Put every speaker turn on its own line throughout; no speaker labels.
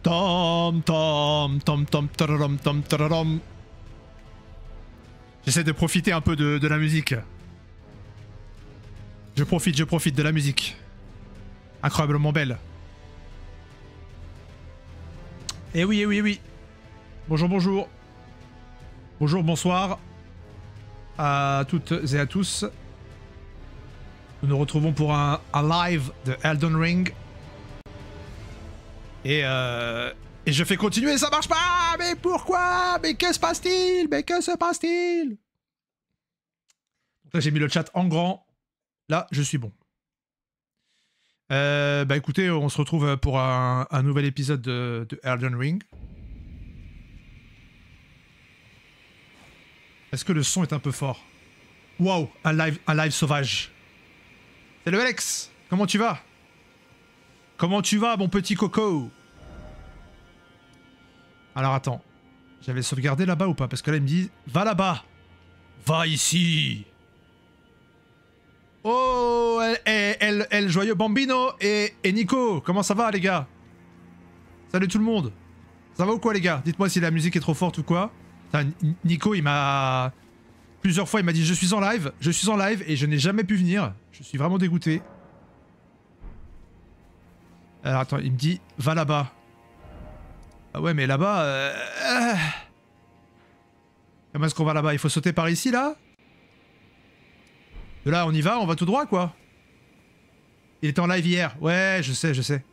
Tom, tom, tom, tom, tararam, tom, tararam. J'essaie de profiter un peu de la musique. Je profite de la musique. Incroyablement belle. Eh oui, eh oui, eh oui. Bonjour, bonjour. Bonjour, bonsoir. À toutes et à tous. Nous nous retrouvons pour un live de Elden Ring. Et je fais continuer, ça marche pas. Mais pourquoi? Mais que se passe-t-il? Mais que se passe-t-il? Là, j'ai mis le chat en grand. Là, je suis bon. Bah écoutez, on se retrouve pour un nouvel épisode de Elden Ring. Est-ce que le son est un peu fort? Waouh, un live sauvage. Salut Alex, comment tu vas? Comment tu vas, mon petit coco? Alors attends, j'avais sauvegardé là-bas ou pas? Parce que là, il me dit, va là-bas. Va ici. Oh, El Joyeux Bambino et Nico, comment ça va les gars? Salut tout le monde. Ça va ou quoi les gars? Dites-moi si la musique est trop forte ou quoi. Enfin, Nico, il m'a... Plusieurs fois, il m'a dit je suis en live et je n'ai jamais pu venir. Je suis vraiment dégoûté. Alors attends, il me dit va là-bas. Ah ouais, mais là-bas... Comment est-ce qu'on va là-bas? Il faut sauter par ici là? De là, on y va, on va tout droit quoi. Il était en live hier. Ouais, je sais, je sais.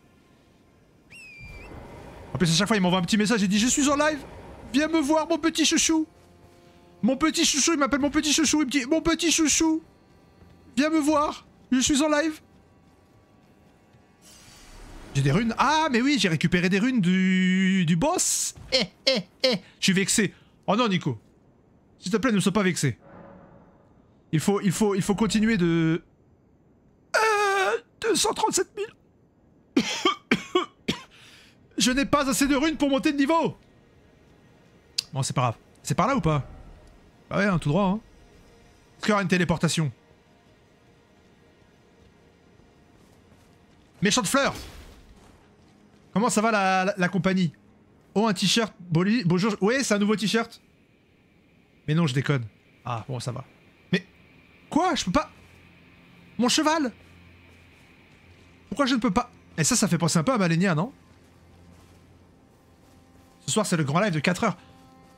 En plus, à chaque fois, il m'envoie un petit message, il dit je suis en live. Viens me voir, mon petit chouchou. Mon petit chouchou, il m'appelle mon petit chouchou, il me dit mon petit chouchou. Viens me voir, je suis en live. J'ai des runes. Ah, mais oui, j'ai récupéré des runes du boss. Je suis vexé. Oh non, Nico. S'il te plaît, ne sois pas vexé. Il faut continuer de... 237 000. Je n'ai pas assez de runes pour monter de niveau. Bon, c'est pas grave. C'est par là ou pas? Bah ouais, hein, tout droit, hein. Est-ce qu'il y aura une téléportation? Méchante fleur. Comment ça va la compagnie? Oh, un t-shirt. Bonjour. Ouais, c'est un nouveau t-shirt. Mais non, je déconne. Ah, bon, ça va. Mais... Quoi? Je peux pas... Mon cheval? Pourquoi je ne peux pas... Et ça fait penser un peu à Malenia, non? Ce soir, c'est le grand live de 4 heures.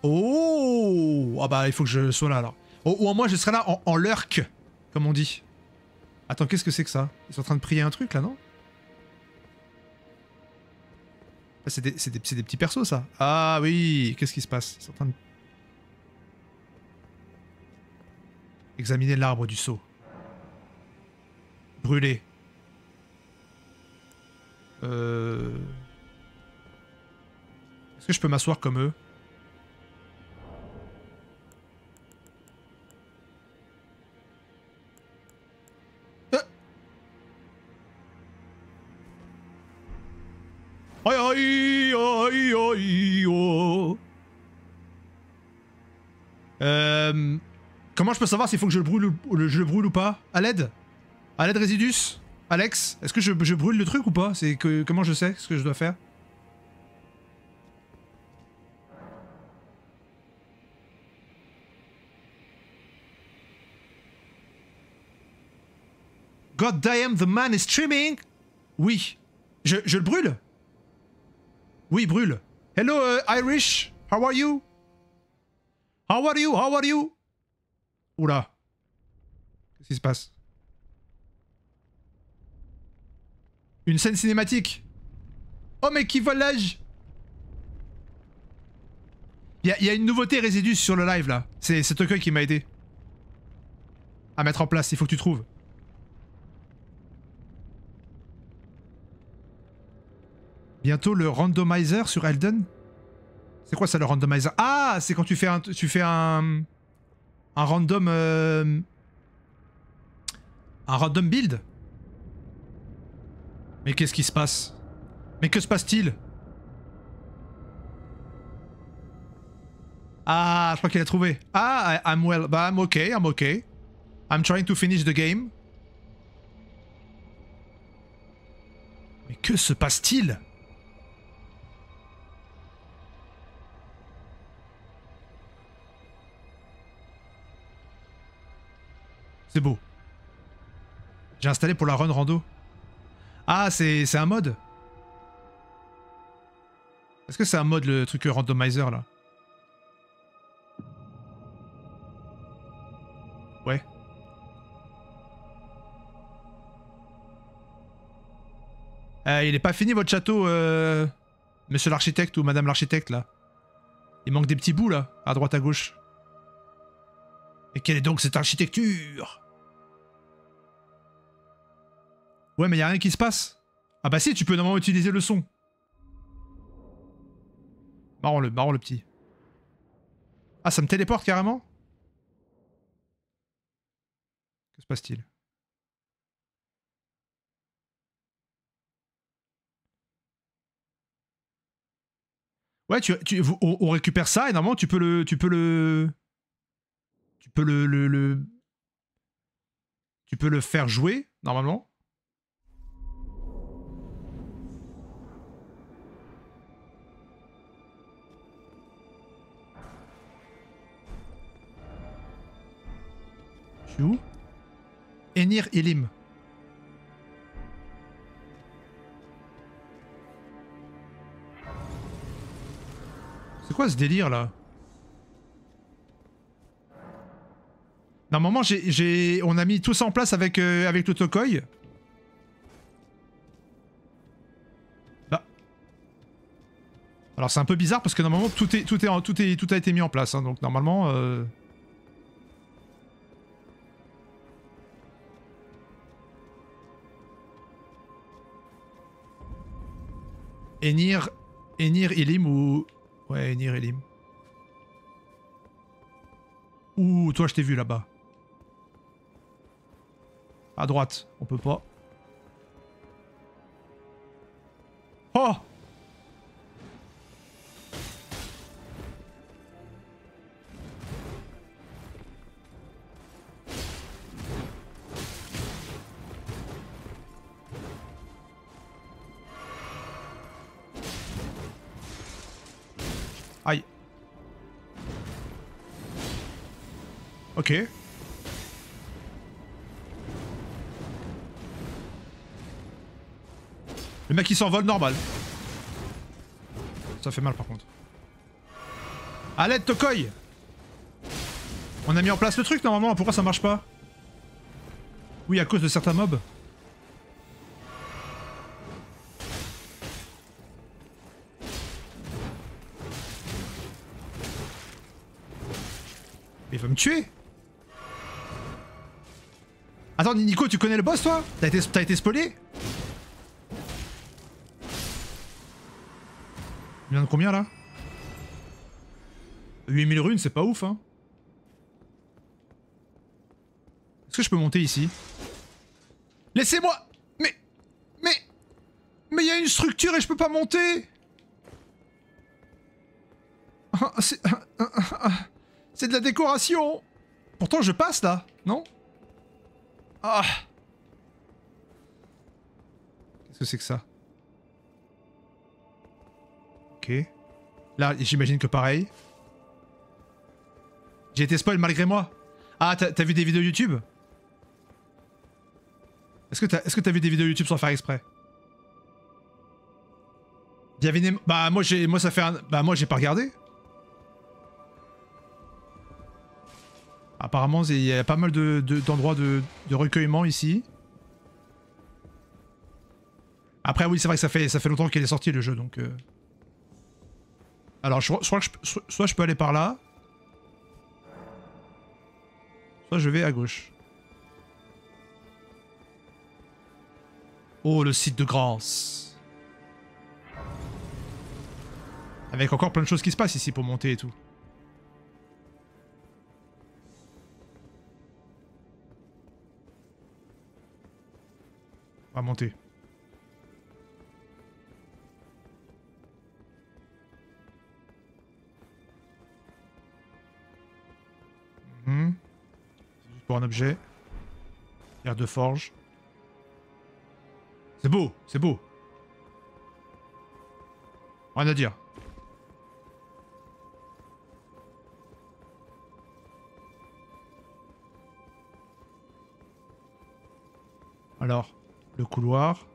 Oh! Ah bah, il faut que je sois là, alors. Oh, ou au moins, je serai là en lurk, comme on dit. Attends, qu'est-ce que c'est que ça? Ils sont en train de prier un truc, là, non? C'est des petits persos, ça. Ah oui, qu'est-ce qui se passe? Ils sont en train de... Examiner l'arbre du sceau. Brûler. Est-ce que je peux m'asseoir comme eux? Aïe aïe aïe aïe oh. Comment je peux savoir s'il faut que je le brûle ou pas? À l'aide? À l'aide Résidus? Alex? Est-ce que je brûle le truc ou pas? C'est que comment je sais ce que je dois faire? God damn, the man is streaming! Oui. Je le brûle? Oui, brûle. Hello, Irish. How are you? How are you? How are you? Oula. Qu'est-ce qui se passe? Une scène cinématique. Oh, mais qui volage! Il y a une nouveauté Résidus sur le live, là. C'est Tokyo qui m'a aidé. À mettre en place, il faut que tu trouves. Bientôt le randomizer sur Elden. C'est quoi ça le randomizer? Ah, c'est quand tu fais un random build. Mais qu'est-ce qui se passe? Mais que se passe-t-il? Ah, je crois qu'il a trouvé. Ah, I'm well. Bah, I'm okay, I'm okay. I'm trying to finish the game. Mais que se passe-t-il? C'est beau. J'ai installé pour la run rando. Ah, c'est un mode? Est-ce que c'est un mode, le truc randomizer, là? Ouais. Il est pas fini, votre château, monsieur l'architecte ou madame l'architecte, là. Il manque des petits bouts, là, à droite, à gauche. Et quelle est donc cette architecture? Ouais, mais y a rien qui se passe. Ah bah si, tu peux normalement utiliser le son. Marrant le petit. Ah, ça me téléporte carrément? Que se passe-t-il? Ouais, on récupère ça et normalement tu peux le... Tu peux le... Tu peux Tu peux le faire jouer, normalement. Je suis où? Enir Elim. C'est quoi ce délire là? Normalement, on a mis tout ça en place avec, avec le Tokoi. Bah. Alors c'est un peu bizarre parce que normalement tout a été mis en place. Hein, donc normalement... Enir Elim ou... Ouais, Enir Elim. Ouh, toi je t'ai vu là-bas. À droite, on peut pas. Oh! Aïe. Ok. Le mec il s'envole normal. Ça fait mal par contre. À l'aide Tokoi! On a mis en place le truc normalement, pourquoi ça marche pas? Oui, à cause de certains mobs. Mais il va me tuer! Attends, Nico, tu connais le boss toi? T'as été spoilé? Il vient de combien là? 8000 runes, c'est pas ouf hein. Est-ce que je peux monter ici? Laissez-moi! Mais il y a une structure et je peux pas monter! C'est de la décoration! Pourtant je passe là, non? Ah! Qu'est-ce que c'est que ça? Ok. Là, j'imagine que pareil. J'ai été spoil malgré moi. Ah, t'as vu des vidéos YouTube? Est-ce que t'as vu des vidéos YouTube sans faire exprès? Bah moi ça fait un... Bah moi j'ai pas regardé. Apparemment il y a pas mal d'endroits de recueillement ici. Après oui c'est vrai que ça fait longtemps qu'il est sorti le jeu donc... Alors je crois que soit je peux aller par là. Soit je vais à gauche. Oh le site de Grance. Avec encore plein de choses qui se passent ici pour monter et tout. On va monter. C'est juste pour un objet. Pierre de forge. C'est beau, c'est beau. Rien à dire. Alors, le couloir.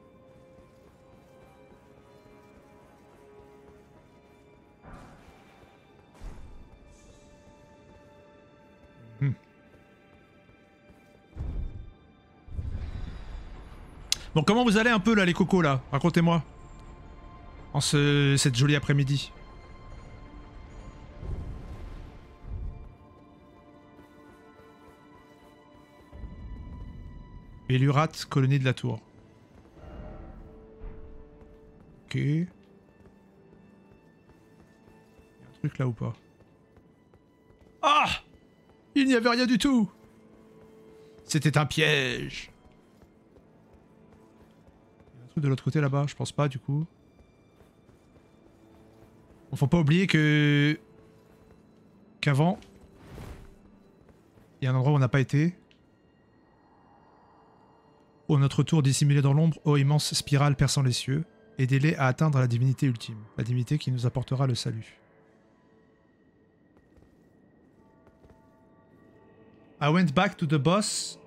Bon, comment vous allez un peu là, les cocos là? Racontez-moi. En cette jolie après-midi. Elurat, colonie de la tour. Ok. Il y a un truc là ou pas? Ah! Il n'y avait rien du tout! C'était un piège! Il y a un truc de l'autre côté là-bas, je pense pas du coup. Bon, faut pas oublier que... qu'avant... il y a un endroit où on n'a pas été. Ô notre tour dissimulé dans l'ombre, ô immense spirale perçant les cieux, aidez-les à atteindre la divinité ultime, la divinité qui nous apportera le salut. I went back to the boss,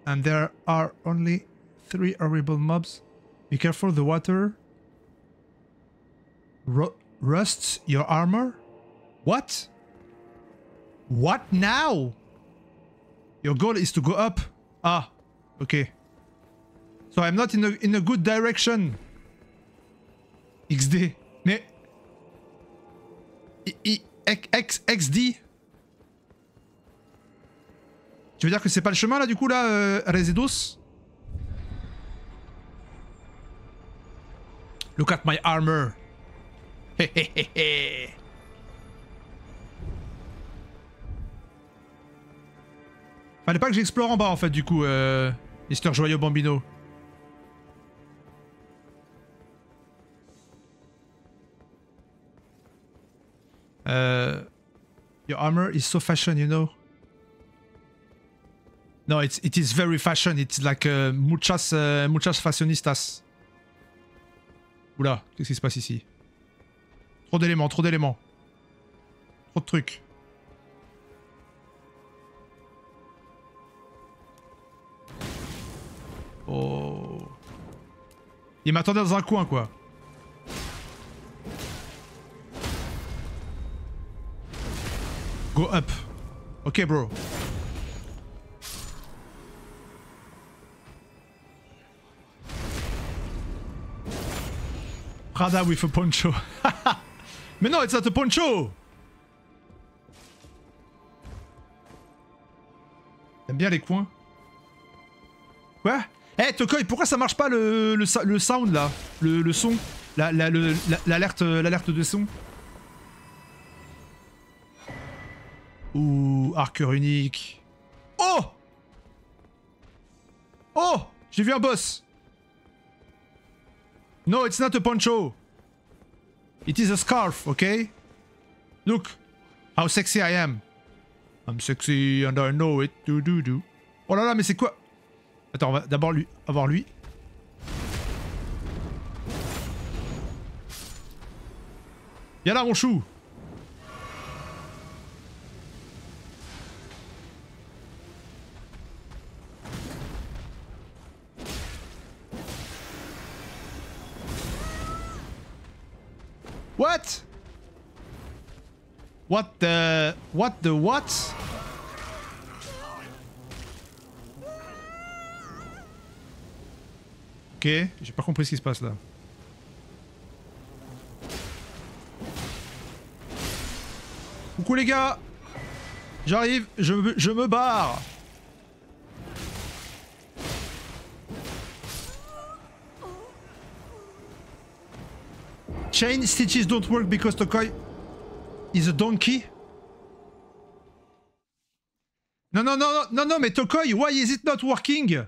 and there are only 3 horrible mobs. Be careful, the water rusts your armor? What? What now? Your goal is to go up. Ah, okay. So I'm not in a good direction. XD. Mais... XD. Tu veux dire que c'est pas le chemin là du coup là, Resedos? Look at my armor. Fallait pas que j'explore en bas en fait du coup, Mister Joyeux Bambino. Your armor is so fashion, you know. No, it is very fashion. It's like muchas fashionistas. Oula, qu'est-ce qui se passe ici? Trop d'éléments, trop d'éléments. Trop de trucs. Oh. Il m'attendait dans un coin, quoi. Go up. Ok, bro. Prada with a poncho. Mais non, it's not a poncho. T'aimes bien les coins? Quoi? Eh, hey, Tokoi, pourquoi ça marche pas le sound là? Le son? L'alerte de son? Ouh, arqueur unique. Oh! Oh! J'ai vu un boss! No, it's not a poncho. It is a scarf, okay? Look how sexy I am. I'm sexy and I know it. Do do do. Oh là là, mais c'est quoi? Attends, on va d'abord avoir lui. Viens là, mon chou. What? What the what? Ok, j'ai pas compris ce qui se passe là. Coucou les gars, j'arrive, je me barre. Chain stitches don't work because Tokoi is a donkey. Non, mais Tokoi, why is it not working?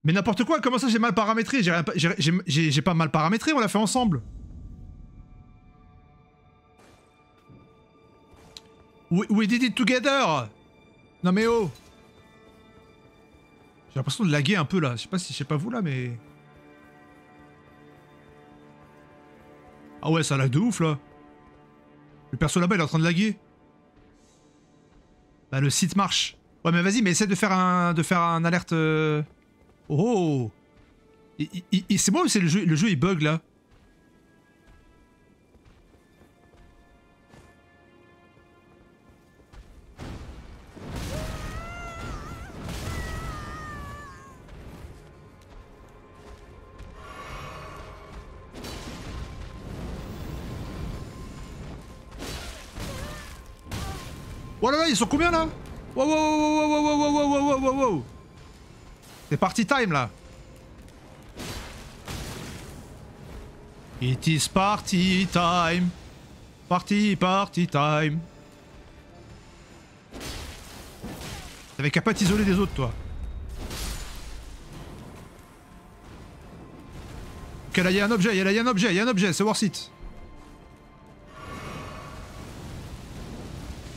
Mais n'importe quoi, comment ça j'ai mal paramétré? J'ai pas mal paramétré, on l'a fait ensemble. We did it together. Non mais oh. J'ai l'impression de laguer un peu là, je sais pas vous là mais... Ah ouais, ça lag de ouf là. Le perso là-bas il est en train de laguer. Bah le site marche. Ouais mais vas-y, mais essaie de faire un alerte... Oh! C'est moi ou c'est le jeu il bug là? Oh là là, ils sont combien là? Wow, wow, wow, wow, wow, wow, wow, wow, wow, wow. C'est party time là. It is party time. Party time. T'avais qu'à pas t'isoler des autres, toi. Ok, là, il y a un objet, il y a un objet, c'est worth it.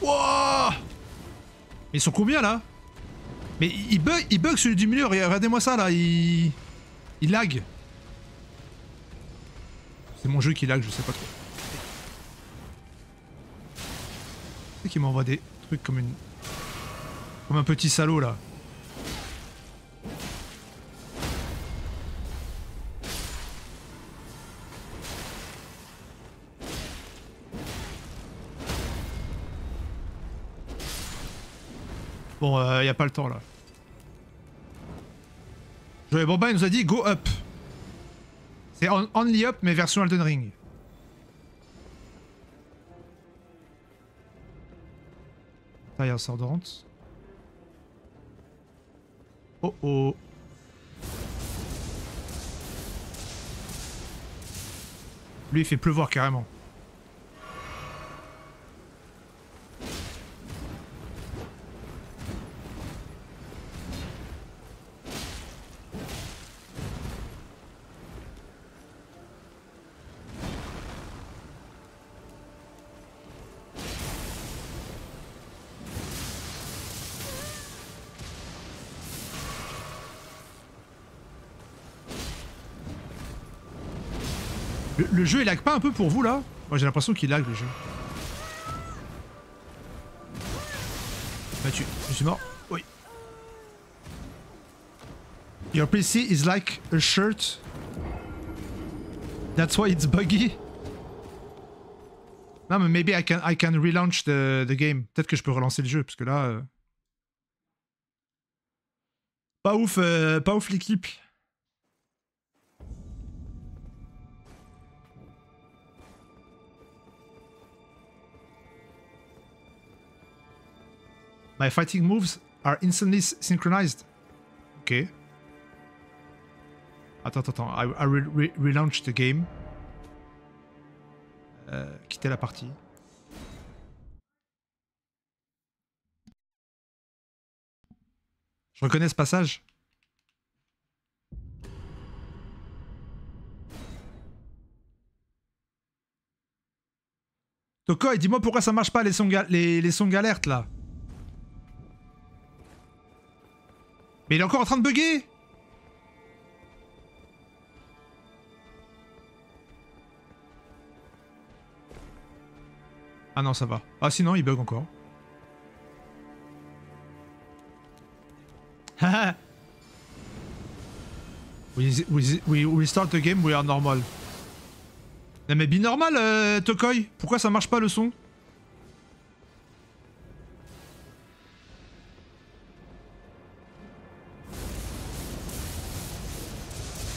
Wouah! Ils sont combien, là? Mais il bug celui du milieu, regardez-moi ça, là, il lag. C'est mon jeu qui lag, je sais pas trop. C'est qui m'envoie des trucs comme une... Comme un petit salaud, là. Bon, y a pas le temps, là. Joey Boba, il nous a dit go up. C'est only up, mais version Elden Ring. Taille ascendante. Oh oh. Lui, il fait pleuvoir carrément. Le jeu il lag pas un peu pour vous là? Moi j'ai l'impression qu'il lag le jeu. Bah je suis mort. Oui. Your PC is like a shirt. That's why it's buggy. Non mais maybe I can relaunch the game. Peut-être que je peux relancer le jeu parce que là... Pas ouf l'équipe. My fighting moves are instantly synchronized. Ok. Attends. I will relaunch the game. Quitter la partie. Je reconnais ce passage. Tokoi, dis-moi pourquoi ça marche pas les sons d'alerte là. Mais il est encore en train de bugger. Ah non, ça va. Ah sinon, il bug encore. Haha. we restart the game, we are normal. Non mais binormal, Tokoi. Pourquoi ça marche pas le son?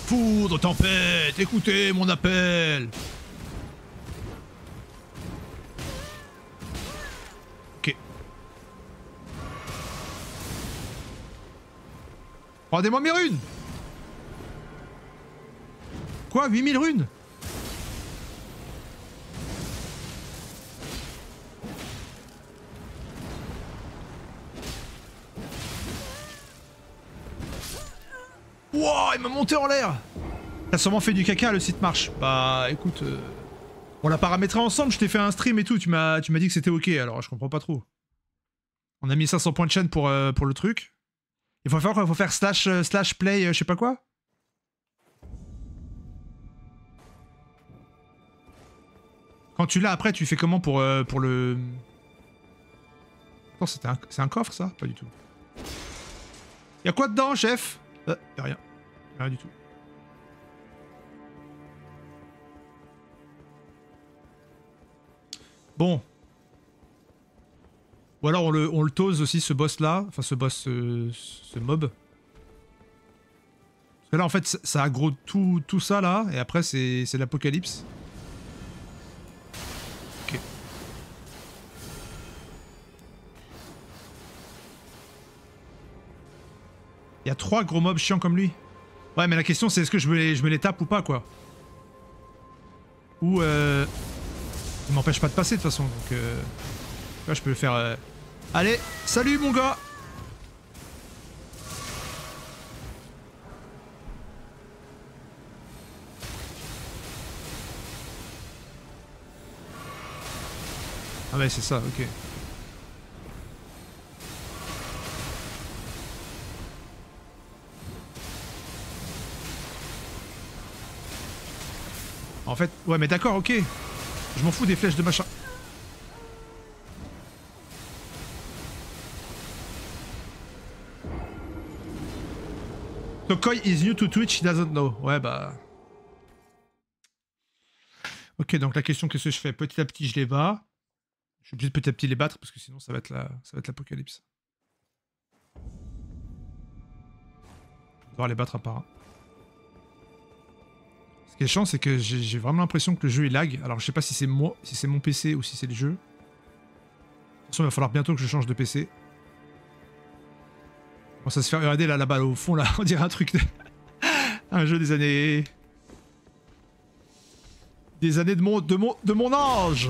Foudre, tempête, écoutez mon appel. Ok. Rendez-moi mes runes. Quoi, 8000 runes? Wow, il m'a monté en l'air. T'as sûrement fait du caca, le site marche. Bah écoute, on l'a paramétré ensemble, je t'ai fait un stream et tout, tu m'as dit que c'était ok, alors je comprends pas trop. On a mis 500 points de chaîne pour le truc. Il faut faire quoi? Il faut faire slash play, je sais pas quoi. Quand tu l'as après, tu fais comment pour le... Attends, c'est un coffre ça? Pas du tout. Y'a quoi dedans, chef? Y'a rien. Rien du tout. Bon. Ou alors on le tose aussi, ce boss là. Enfin, ce boss, ce mob. Parce que là, en fait, ça aggro tout ça là. Et après, c'est l'apocalypse. Ok. Il y a 3 gros mobs chiants comme lui. Ouais, mais la question c'est est-ce que je me les tape ou pas, quoi. Ou il m'empêche pas de passer de toute façon, donc là je peux le faire. Allez, salut mon gars. Ah ouais, c'est ça, ok. En fait, ouais, mais d'accord, ok. Je m'en fous des flèches de machin. Tokoi is new to Twitch, he doesn't know. Ouais, bah... Ok, donc la question, qu'est-ce que je fais? Petit à petit, je les bats. Je suis obligé de petit à petit les battre, parce que sinon, ça va être l'apocalypse. On va devoir les battre à part un. Ce qui est chiant, c'est que j'ai vraiment l'impression que le jeu il lag. Alors je sais pas si c'est moi, si c'est mon PC ou si c'est le jeu. De toute façon, il va falloir bientôt que je change de PC. Bon, ça se fait regarder là-bas au fond là, on dirait un truc de... un jeu des années... Des années de mon âge.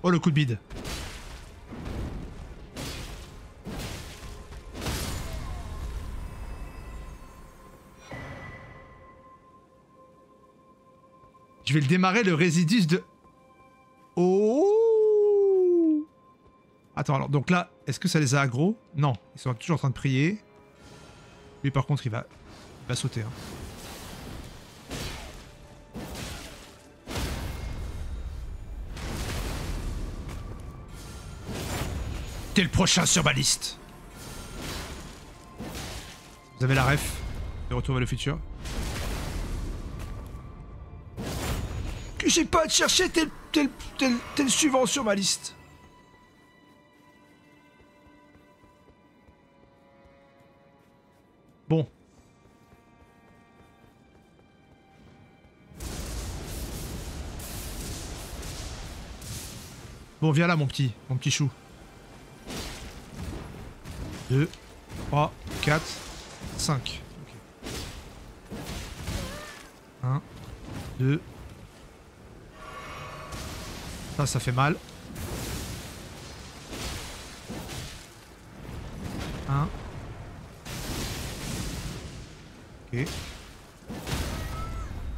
Oh, le coup de bide. Je vais le démarrer, le Résidus de... Oh! Attends, alors, donc là, est-ce que ça les a aggro? Non, ils sont toujours en train de prier. Lui, par contre, il va sauter. Hein. T'es le prochain sur ma liste. Vous avez la ref de Retour vers le futur. Que j'ai pas à te chercher, t'es le suivant sur ma liste. Bon. Bon, viens là, mon petit chou. 2, 3, 4, 5. Okay. 1, 2. Ça fait mal. 1. Ok.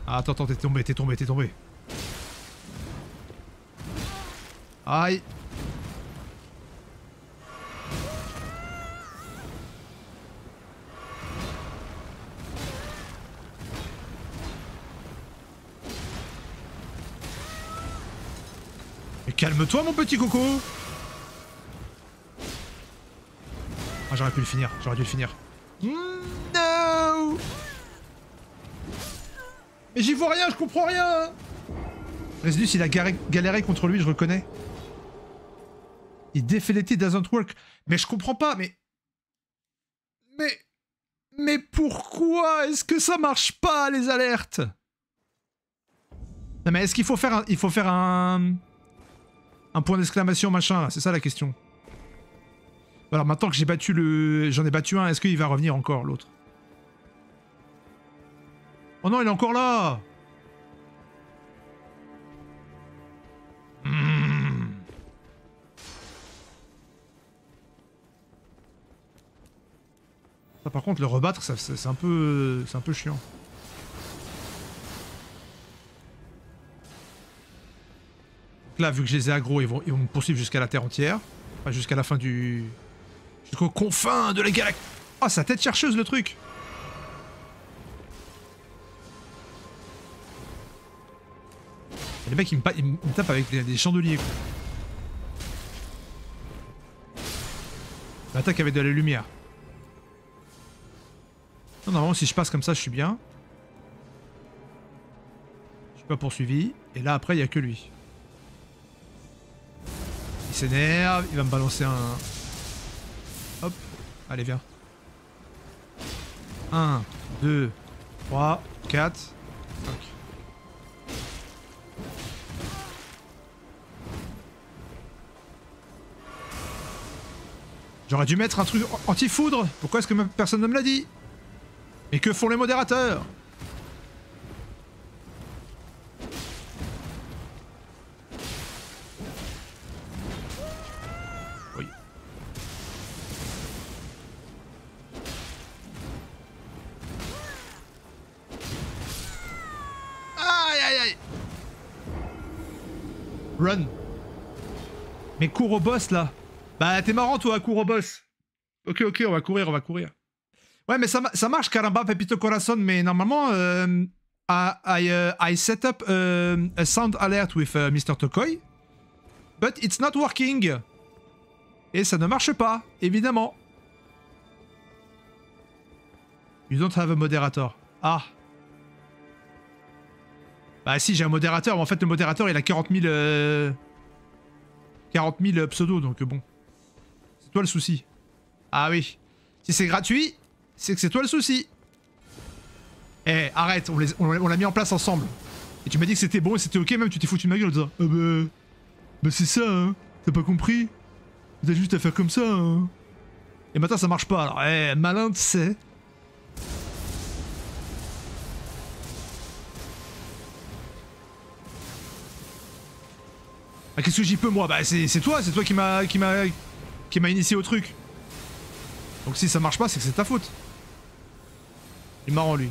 Ah, attends, t'es tombé. Aïe. Mais calme-toi, mon petit coco. Ah, j'aurais dû le finir. No. Mais j'y vois rien, je comprends rien. Résidus, il a galéré contre lui, je reconnais. Il Definitively doesn't work. Mais je comprends pas, Mais pourquoi est-ce que ça marche pas, les alertes? Non mais est-ce qu'il faut faire un point d'exclamation machin, c'est ça la question. Alors maintenant que j'en ai battu un, est-ce qu'il va revenir encore, l'autre? Oh non, il est encore là. Ça, par contre, le rebattre, c'est un peu chiant. Donc là, vu que je les ai aggro, ils vont me poursuivre jusqu'à la Terre entière. Enfin, jusqu'à la fin du... Jusqu'aux confins de la galaxie. Oh, sa tête chercheuse, le truc. Et les mecs ils me tapent avec des chandeliers quoi. L'attaque avec de la lumière. Non, normalement si je passe comme ça je suis bien. Je suis pas poursuivi. Et là après il n'y a que lui. Il s'énerve, il va me balancer un... Hop, allez viens. 1, 2, 3, 4, 5. J'aurais dû mettre un truc anti-foudre. Pourquoi est-ce que personne ne me l'a dit? Mais que font les modérateurs? Oui. Aïe aïe aïe. Run. Mais cours au boss là. Bah t'es marrant toi, cours au boss. Ok, on va courir, Ouais, mais ça marche, Caramba, Pepito Corazon, mais normalement, I set up a sound alert with Mr. Tokoi, but it's not working. Et ça ne marche pas, évidemment. You don't have a moderator. Ah. Bah si, j'ai un modérateur, mais en fait le modérateur il a 40 000 pseudos, donc bon. C'est toi le souci. Ah oui. Si c'est gratuit, c'est que c'est toi le souci. Eh, arrête, on l'a mis en place ensemble. Et tu m'as dit que c'était bon et c'était ok, même tu t'es foutu de ma gueule en disant bah c'est ça, hein. T'as pas compris? T'as juste à faire comme ça, hein. Et maintenant ça marche pas, alors malin tu sais. Ah, qu'est-ce que j'y peux moi? Bah c'est toi qui m'a initié au truc. Donc si ça marche pas, c'est que c'est ta faute. Il est marrant lui.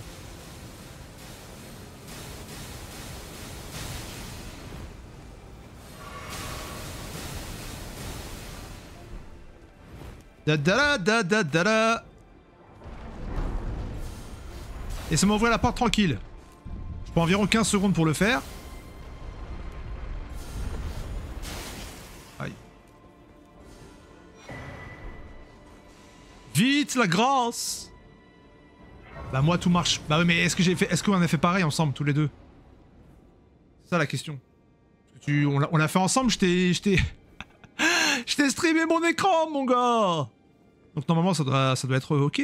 Da da da da da da. Et ça m'ouvre la porte tranquille. Je prends environ 15 secondes pour le faire. Aïe. Vite la grâce. Bah moi tout marche. Bah oui mais est-ce qu'on a fait pareil ensemble tous les deux? C'est ça la question. On l'a fait ensemble, je t'ai je t'ai streamé mon écran mon gars. Donc normalement ça doit être ok.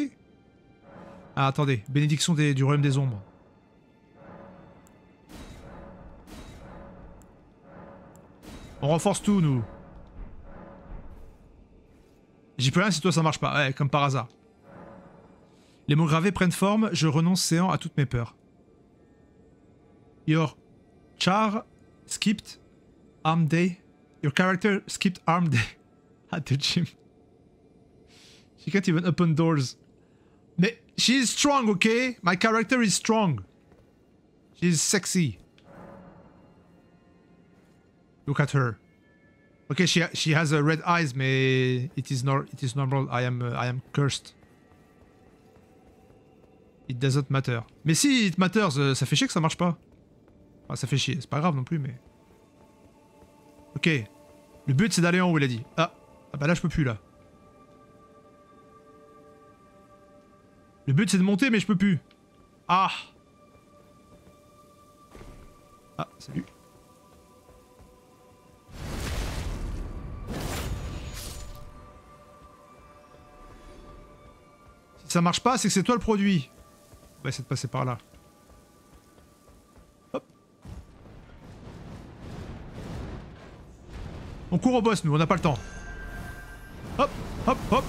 Ah attendez, bénédiction du royaume des ombres. On renforce tout nous. J'y peux rien si toi ça marche pas, ouais, comme par hasard. Les mots gravés prennent forme, je renonce séant à toutes mes peurs. Your char skipped arm day. Your character skipped arm day at the gym. She can't even open doors. Mais she is strong, okay? My character is strong. She is sexy. Look at her. Okay, she has red eyes, mais it is normal. I am cursed. It doesn't matter. Mais si it matters, ça fait chier que ça marche pas. Enfin, ça fait chier, c'est pas grave non plus, mais... Ok. Le but c'est d'aller en haut, il a dit. Ah bah là je peux plus là. Le but c'est de monter mais je peux plus. Ah. Ah, salut. Si ça marche pas, c'est que c'est toi le produit. On va essayer de passer par là. Hop. On court au boss nous, on n'a pas le temps. Hop, hop, hop.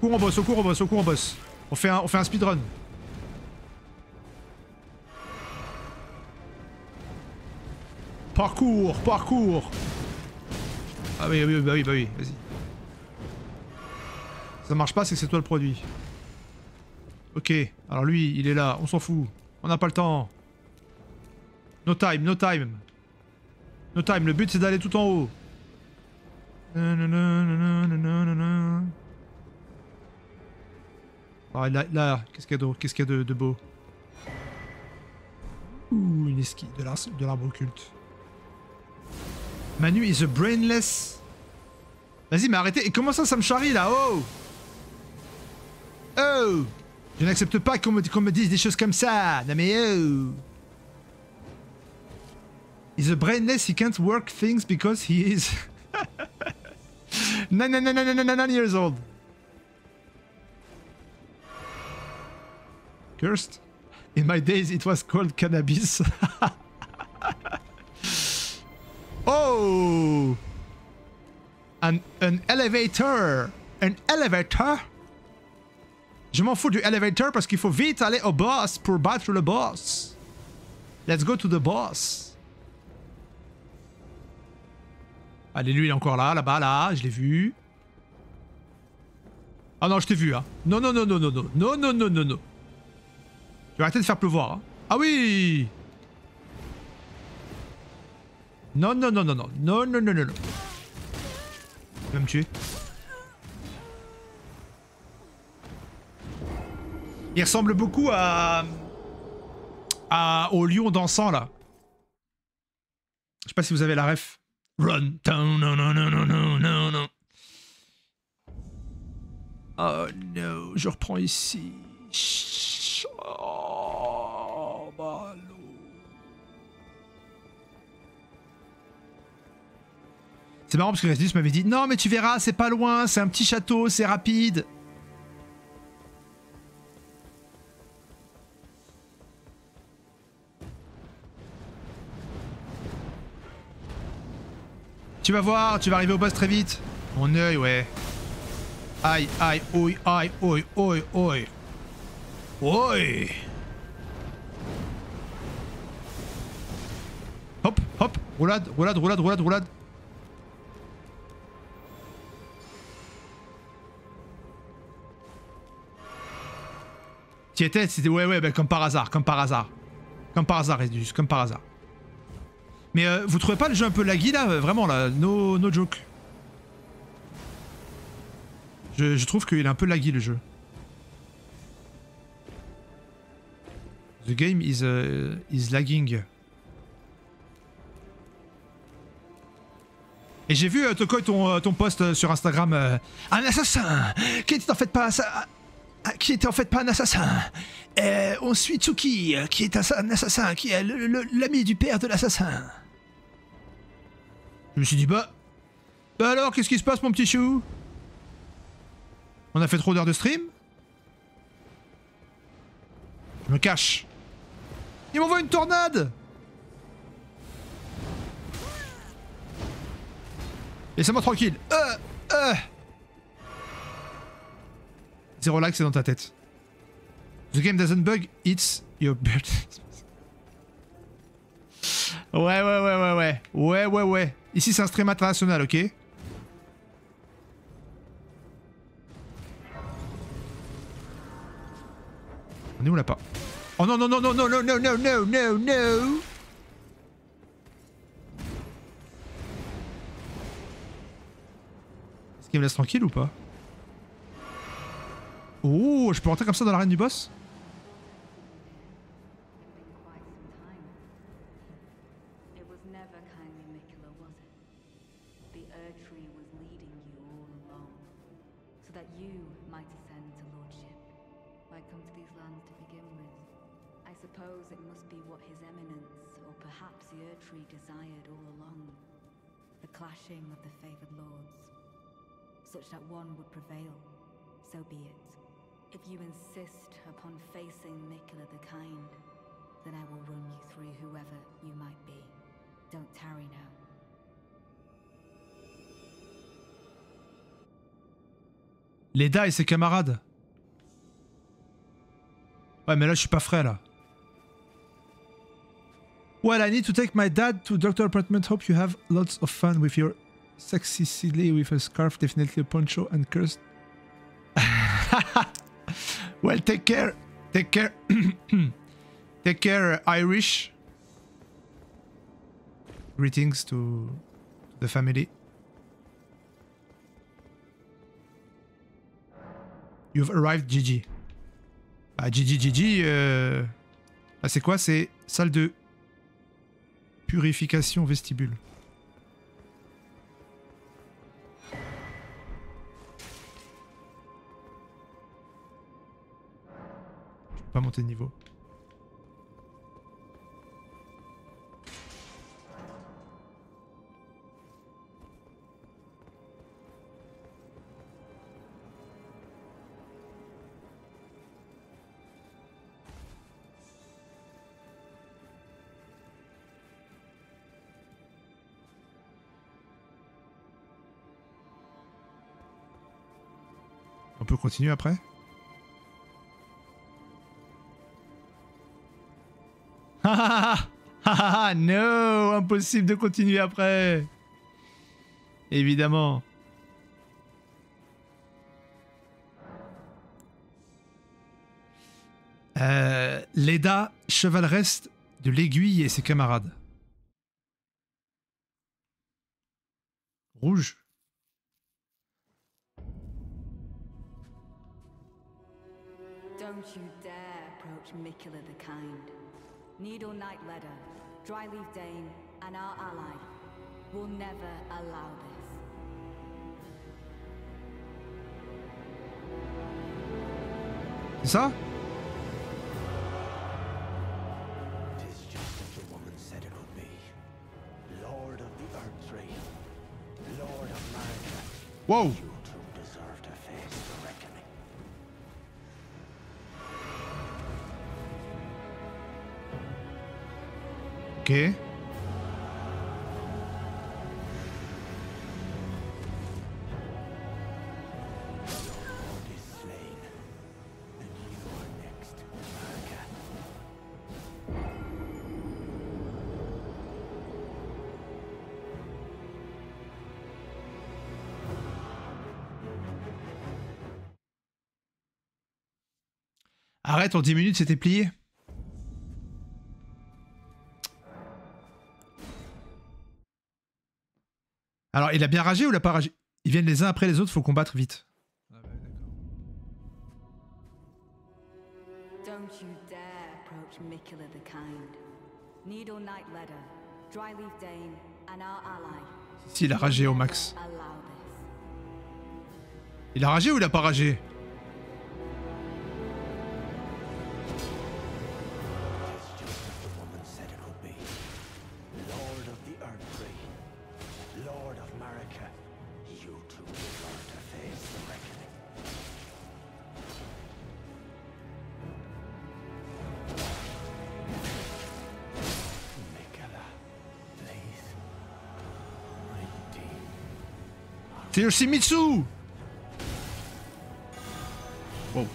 Cours en boss, au cours en boss, au cours en boss. On fait un speedrun. Parcours, parcours. Ah oui, bah oui, vas-y. Ça marche pas, c'est que c'est toi le produit. Ok, alors lui, il est là, on s'en fout. On n'a pas le temps. No time, no time. No time, le but c'est d'aller tout en haut. Ah, là, qu'est-ce qu'il y a de beau? Ouh, une esquive de l'arbre occulte. Manu is a brainless. Vas-y, mais arrêtez. Et comment ça me charrie là? Oh! Oh! Je n'accepte pas qu'on me dise des choses comme ça. Non mais oh! He's a brainless, he can't work things because he is 9 years old. Cursed? In my days it was called cannabis. Oh! An elevator! An elevator? Je m'en fous du elevator parce qu'il faut vite aller au boss pour battre le boss. Let's go to the boss. Allez, lui il est encore là, là-bas, là, je l'ai vu. Ah non, je t'ai vu, hein. Non, non, non, non, non, non, non, non, non, non, non. Tu vas arrêter de faire pleuvoir, hein. Ah oui! Non, non, non, non, non, non, non, non, non, non. Il va me tuer. Il ressemble beaucoup au lion dansant, là. Je sais pas si vous avez la ref. Run down, no, no, no, no, no, no, no. Oh no, je reprends ici. Oh, ballot. C'est marrant parce que Restus m'avait dit non mais tu verras, c'est pas loin, c'est un petit château, c'est rapide. Tu vas voir, tu vas arriver au boss très vite. Mon œil, ouais. Aïe, aïe, oi, aïe, oi, oi, oi. Oi. Hop, hop, roulade, roulade, roulade, roulade, roulade. T'y étais, c'était ouais, bah, comme par hasard, comme par hasard. Comme par hasard, Redus, comme par hasard. Mais vous trouvez pas le jeu un peu laggy là? Vraiment là, no joke. Je trouve qu'il est un peu laggy le jeu. The game is lagging. Et j'ai vu Tokoi ton post sur Instagram. Un assassin qui était en fait pas un assassin. On suit Tsuki qui est un assassin, qui est l'ami du père de l'assassin. Je me suis dit bah alors qu'est-ce qui se passe mon petit chou? On a fait trop d'heures de stream? Je me cache. Il m'envoie une tornade. Laissez-moi tranquille. Zero lag, c'est dans ta tête. The game doesn't bug, it's your build. Ouais. Ici, c'est un stream international, ok? On est où là pas? Oh non, non, non, non, non, non, non, non, non, non, non. Est-ce qu'il me laisse tranquille ou pas? Oh, je peux rentrer comme ça dans l'arène du boss?
Of the favored lords, such that one would prevail, so be it. If you insist upon facing Miquella the Kind, then I will run you through whoever you might be. Don't tarry now.
Leda et ses camarades. Ouais, mais là, je suis pas frais, là. Well, I need to take my dad to doctor apartment. Hope you have lots of fun with your sexy silly with a scarf, definitely a poncho and cursed. Well, take care. Take care. Take care, Irish. Greetings to the family. You've arrived, Gigi. Ah, Gigi. Ah, c'est quoi? C'est salle 2. Purification vestibule. Je peux pas monter de niveau. On peut continuer après? Ah no, impossible de continuer après. Évidemment. Leda, chevaleresse de l'Aiguille et ses camarades. Rouge.
Don't you dare approach Mikula the Kind. Needle Knight Leda, Dryleaf Dane, and our ally will never allow this.
C'est ça?
Tis just as the woman said it would be. Lord of the Earthtree, Lord of Marika,
Wow.
you two deserve to face the reckoning.
Ok.
Lord is slain, and you are next, Marika.
Arrête, en 10 minutes c'était plié. Alors, il a bien ragé ou il a pas ragé? Ils viennent les uns après les autres, faut combattre vite. Ah bah,
Don't you dare approach Mikula the Kind. Needle Knight Leda, Dryleaf Dane, and our ally
si, il a ragé au max.
will allow this.
Il a ragé ou il a pas ragé?
Tis just as the woman said it would be. Lord of the Earthtree, Lord of Marika, you two deserve to face the reckoning. Mikula, please. Redeem.
C'est Yoshimitsu! Wow.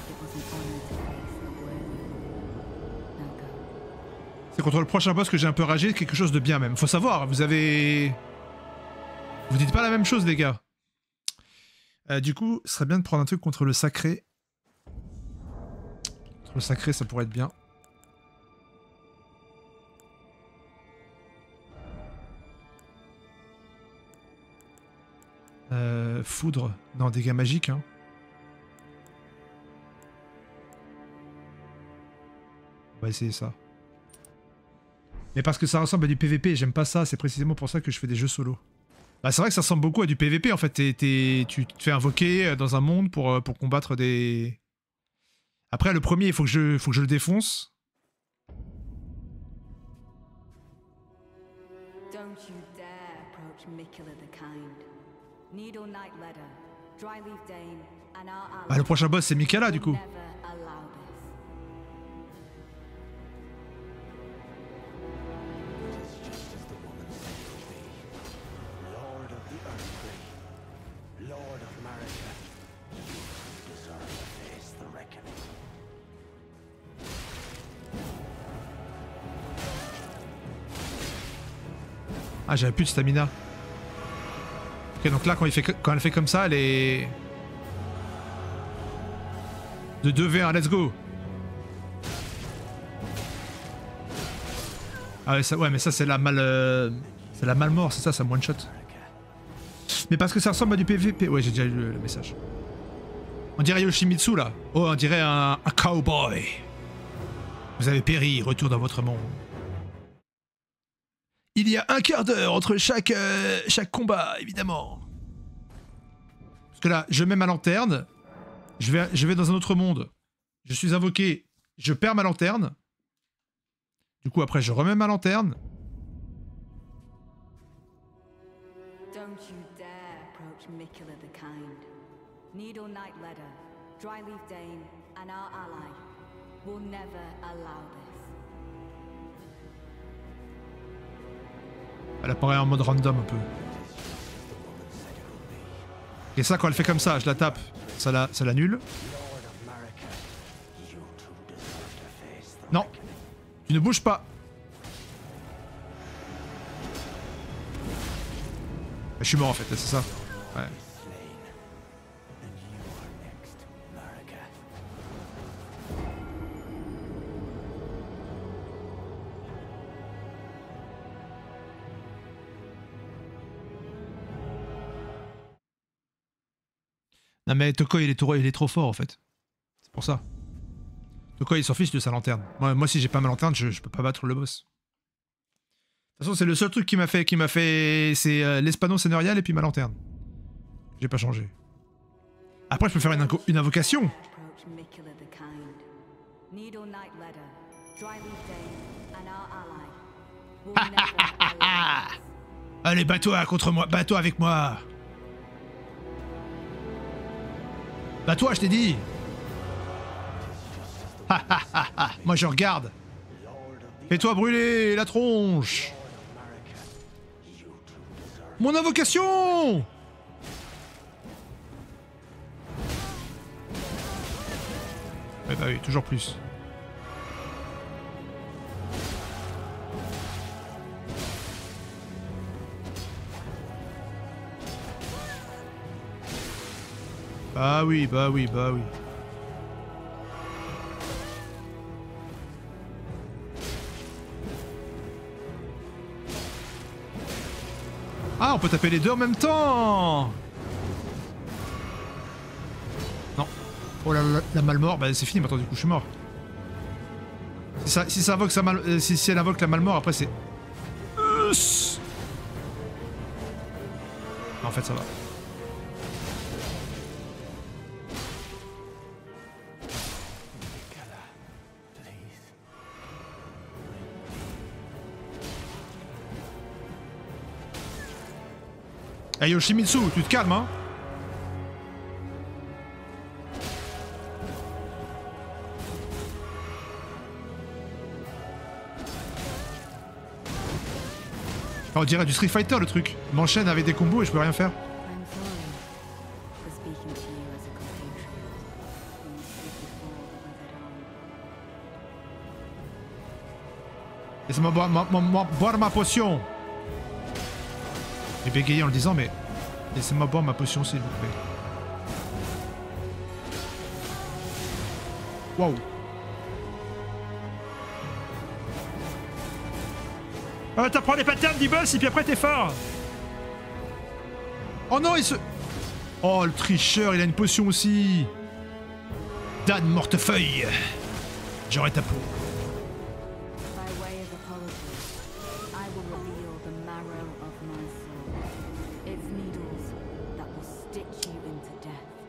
It was an honor to face a worthy one. Now go.
C'est contre le prochain boss que j'ai un peu ragé, quelque chose de bien même. Faut savoir, vous avez... Vous dites pas la même chose les gars. Du coup, ce serait bien de prendre un truc contre le sacré. Contre le sacré, ça pourrait être bien. Foudre. Non, dégâts magiques, hein. On va essayer ça. Mais parce que ça ressemble à du PVP, et j'aime pas ça, c'est précisément pour ça que je fais des jeux solo. Bah c'est vrai que ça ressemble beaucoup à du PVP en fait, tu te fais invoquer dans un monde pour combattre des... Après le premier, il faut que je le défonce.
Don't you dare approach Mikula the Kind. Needle Knight Leda, Dryleaf Dane, and our ally
Bah le prochain boss c'est Mikala du
will
coup.
never allow this.
Tis just as the woman said it would be. Lord of the Earthtree, Lord of Marika, you deserve to face the reckoning.
Ah j'avais plus de stamina. Ok donc là quand elle fait comme ça, elle est... De 2v1, let's go. Ah ouais, ça, ouais mais ça c'est la mal... c'est la malmort, c'est ça me one shot. Mais parce que ça ressemble à du PVP. Ouais, j'ai déjà lu le message. On dirait Yoshimitsu là. Oh, on dirait un cowboy. Vous avez péri, retour dans votre monde. Il y a un quart d'heure entre chaque combat, évidemment. Parce que là, je mets ma lanterne. Je vais dans un autre monde. Je suis invoqué. Je perds ma lanterne. Du coup, après, je remets ma lanterne.
Don't you dare approach Mikula the Kind. Needle Knight Ledder, Dryleaf Dane, and our ally will never allow this.
Elle apparaît en mode random un peu. Et ça, quand elle fait comme ça, je la tape. Ça l'annule. Non. Tu ne bouges pas. Je suis mort en fait, c'est ça. Ouais. Non mais Toko il est trop fort en fait. C'est pour ça. Toko il s'en fiche de sa lanterne. Moi si j'ai pas ma lanterne, je peux pas battre le boss. De toute façon c'est le seul truc qui m'a fait c'est l'espano seigneurial et puis ma lanterne. J'ai pas changé. Après je peux faire une invocation. Allez bats-toi contre moi, bats-toi avec moi. Bats-toi je t'ai dit. Moi je regarde. Fais-toi brûler la tronche. Mon invocation. Ouais bah oui, toujours plus. Bah oui, bah oui, bah oui. Ah, on peut taper les deux en même temps. Non. Oh la malmort, bah c'est fini maintenant, du coup je suis mort. Si ça invoque si elle invoque la malmort, après c'est... Non, en fait ça va. Hey Yoshimitsu, tu te calmes hein. Oh, on dirait du Street Fighter le truc. Il m'enchaîne avec des combos et je peux rien faire. Laisse-moi boire ma potion. J'ai bégayé en le disant, mais laissez-moi boire ma potion s'il vous plaît. Waouh. T'apprends les patterns du boss et puis après t'es fort. Oh non, il se... Oh, le tricheur, il a une potion aussi. Dan Mortefeuille. J'aurai ta peau.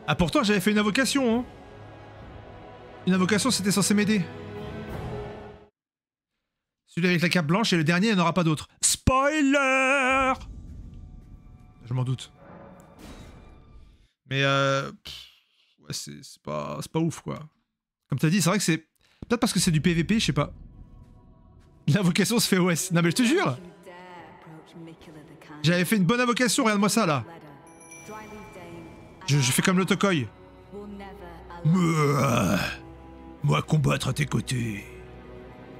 Ah pourtant j'avais fait une invocation hein. Une invocation c'était censé m'aider. Celui avec la cape blanche et le dernier il n'y en aura pas d'autre. Spoiler. Je m'en doute. Mais ouais, c'est pas ouf quoi. Comme t'as dit c'est vrai que c'est... Peut-être parce que c'est du PVP, je sais pas. L'invocation se fait OS. Non mais je te jure. J'avais fait une bonne invocation, regarde-moi ça là. Je fais comme le Tokoi. Moi combattre à tes côtés.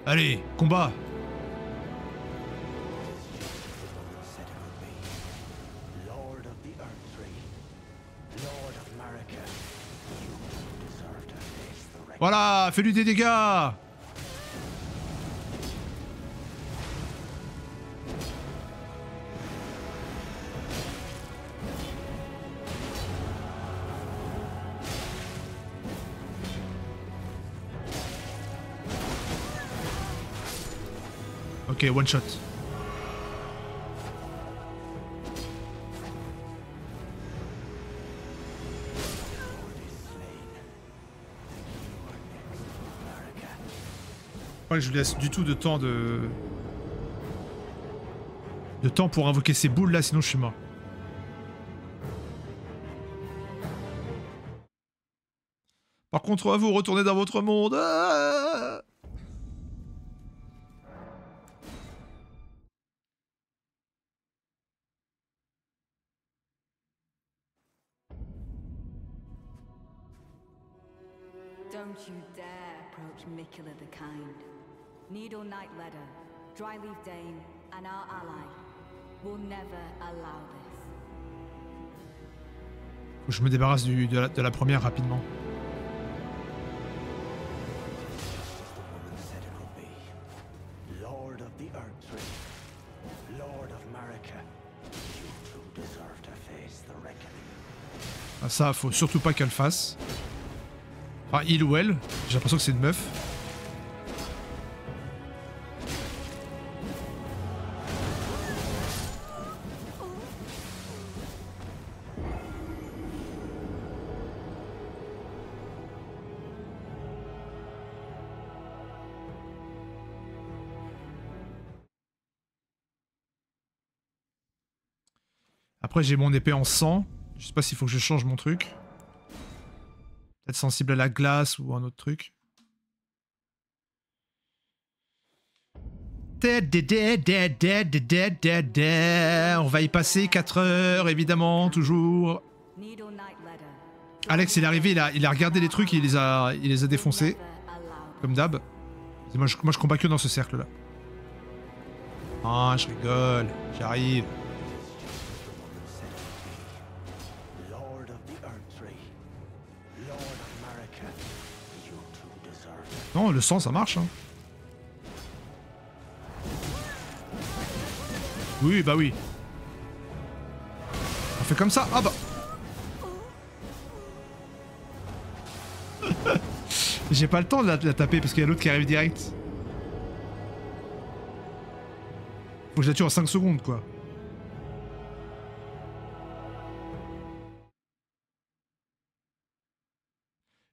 Allez, combat. Voilà, fais-lui des dégâts. Ok, one shot. Pas que je lui laisse du tout de temps de temps pour invoquer ces boules là, sinon je suis mort. Par contre, vous retournez dans votre monde. Ah,
Don't you dare approach Mikula the Kind. Needle Knight Ledder, Dryleaf Dane, and our ally will never allow this.
faut que je me débarrasse de la première rapidement.
Lord of the Earthtree, Lord of Marika, you two deserve to face the reckoning.
Ah, ça, faut surtout pas qu'elle fasse. Enfin, il ou elle. J'ai l'impression que c'est une meuf. Après, j'ai mon épée en sang. Je sais pas s'il faut que je change mon truc. Peut-être sensible à la glace ou un autre truc. On va y passer 4 heures, évidemment, toujours. Alex, il est arrivé, il a regardé les trucs et il les a défoncés. Comme d'hab. Moi, je combats que dans ce cercle-là. Ah, je rigole. J'arrive. Non, le sang, ça marche. Hein. Oui, bah oui. On fait comme ça. Ah bah. J'ai pas le temps de la taper parce qu'il y a l'autre qui arrive direct. Faut que je la tue en 5 secondes, quoi.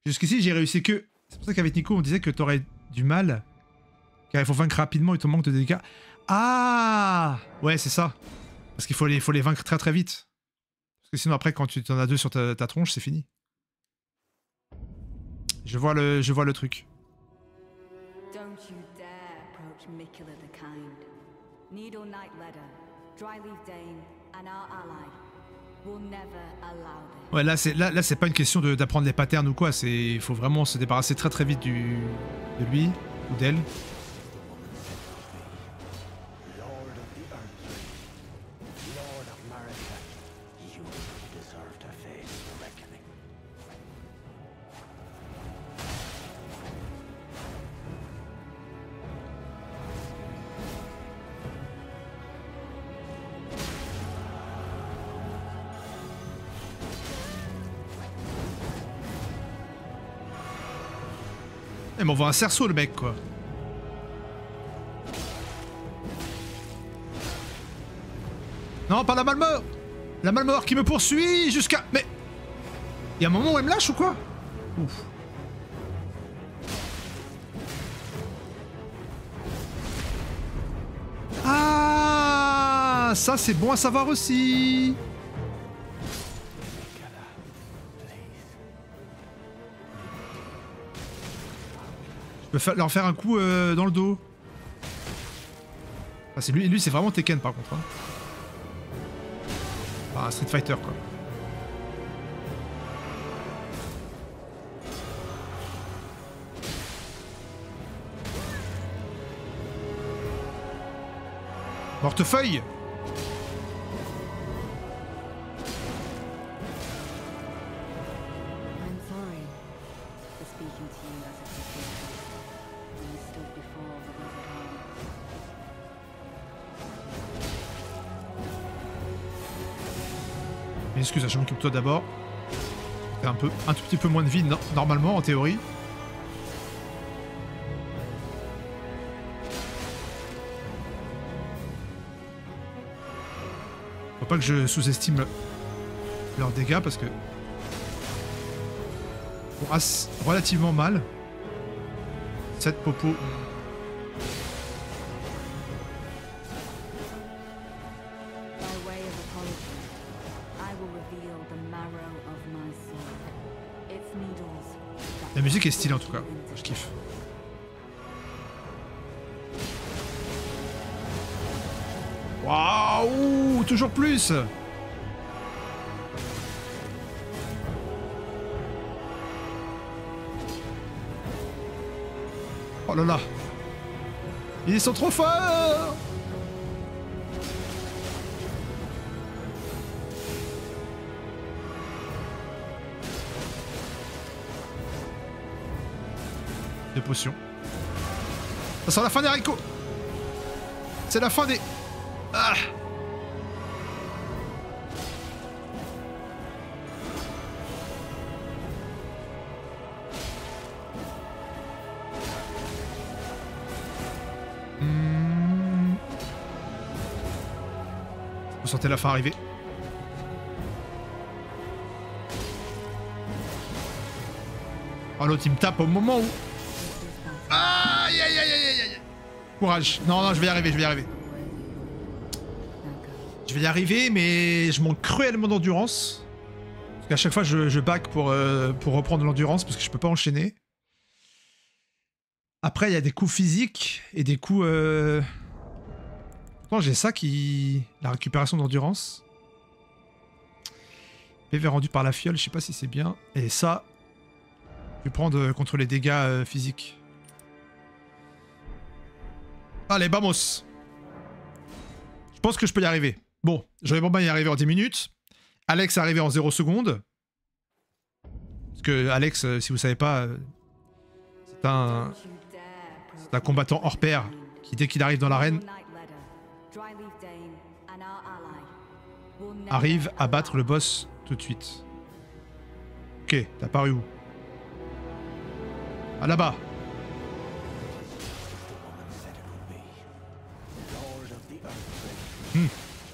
Jusqu'ici, j'ai réussi que... C'est pour ça qu'avec Nico, on disait que t'aurais du mal. Car il faut vaincre rapidement et te manque de dégâts. Ah! Ouais, c'est ça. Parce qu'il faut les vaincre très très vite. Parce que sinon, après, quand tu en as 2 sur ta tronche, c'est fini. Je vois le truc.
Don't you dare approach Mikula the Kind. Needle Knight Ledder, Dryleaf Dane, and our ally will never allow this.
Ouais, là c'est pas une question d'apprendre les patterns ou quoi, il faut vraiment se débarrasser très très vite de lui ou d'elle. Il m'envoie un cerceau le mec quoi. Non, pas la Malmort. La Malmort qui me poursuit jusqu'à... Mais... Il y a un moment où elle me lâche ou quoi? Ouf. Ah, ça c'est bon à savoir aussi. Je peux leur faire un coup dans le dos. Ah, lui c'est vraiment Tekken par contre. Hein. Ah, Street Fighter quoi. Portefeuille.
I'm sorry for speaking to you as a physician when you stood before the wizard hall.
Mais excuse, je m'occupe de toi d'abord. T'as un tout petit peu moins de vie normalement en théorie. Faut pas que je sous-estime leurs dégâts parce que... Bon, relativement mal. 7 popos.
By way of apology, I will reveal the marrow of my sword. Its needles.
La musique est stylée en tout cas. Je kiffe. Waouh, toujours plus. Oh là là. Ils sont trop forts. Deux potions. Ça sent la fin des haricots. C'est la fin des... Ah. Vous sentez la fin arriver. Oh l'autre il me tape au moment où... Aïe aïe aïe aïe aïe. Courage. Non non je vais y arriver, je vais y arriver. Je vais y arriver mais je manque cruellement d'endurance. Parce qu'à chaque fois je back pour reprendre l'endurance parce que je peux pas enchaîner. Après il y a des coups physiques et des coups... Pourtant j'ai ça qui... La récupération d'endurance. PV rendu par la fiole, je sais pas si c'est bien. Et ça... Je vais prendre contre les dégâts physiques. Allez, vamos. Je pense que je peux y arriver. Bon, j'aurais bien y arriver en 10 minutes. Alex est arrivé en 0 secondes. Parce que Alex, si vous savez pas, c'est un combattant hors pair qui, dès qu'il arrive dans l'arène, arrive à battre le boss tout de suite. Ok, t'as apparu où? Ah là-bas.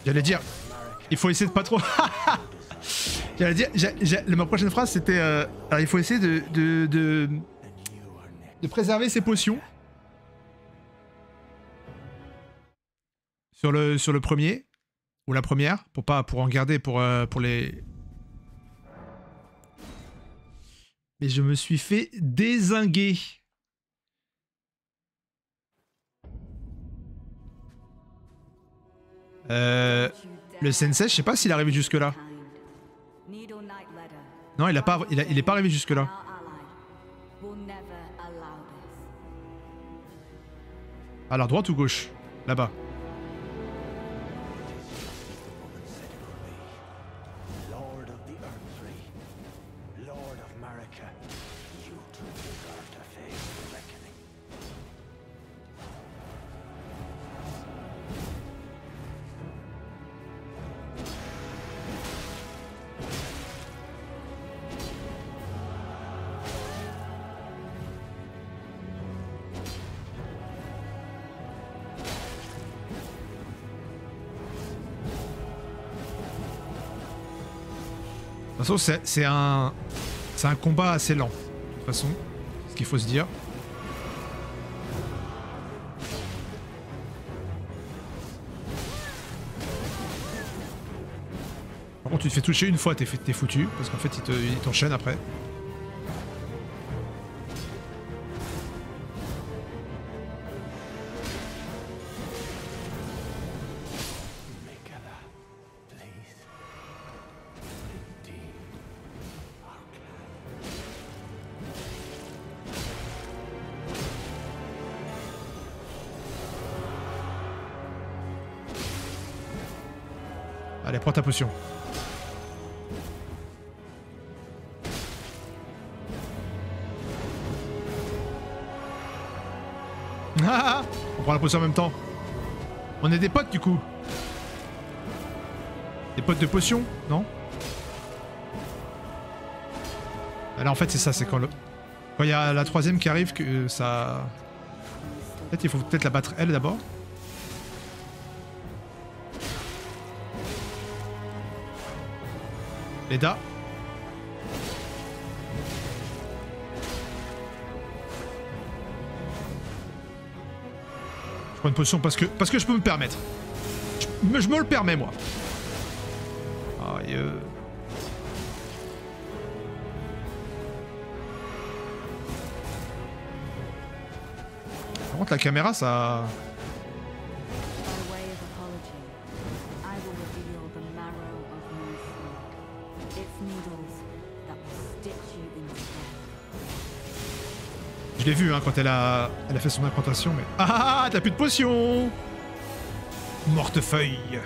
J'allais dire, il faut essayer de pas trop... J'allais dire, ma prochaine phrase c'était... alors il faut essayer de préserver ses potions. Sur le premier. Ou la première. Pour en garder pour les... Mais je me suis fait dézinguer. Le sensei, je sais pas s'il est arrivé jusque là. Non, il est pas arrivé jusque là. Alors droite ou gauche? Là-bas. De toute façon, c'est un combat assez lent. De toute façon, c'est ce qu'il faut se dire. Par contre, tu te fais toucher une fois, t'es foutu. Parce qu'en fait, il t'enchaîne après. Allez, prends ta potion. Ah, on prend la potion en même temps. On est des potes du coup. Des potes de potions, non? Là en fait c'est ça, c'est quand il y a la troisième qui arrive que ça... Peut-être il faut peut-être la battre elle d'abord. Leda. Je prends une potion parce que je peux me permettre. Je me le permets, moi. Aïe. Par contre, la caméra, ça...
By way of apology, I will reveal the marrow of my sword. Its needles that will stitch you into death.
Je l'ai vu hein, quand elle a fait son implantation, mais... Ah, t'as plus de potion. Mortefeuille.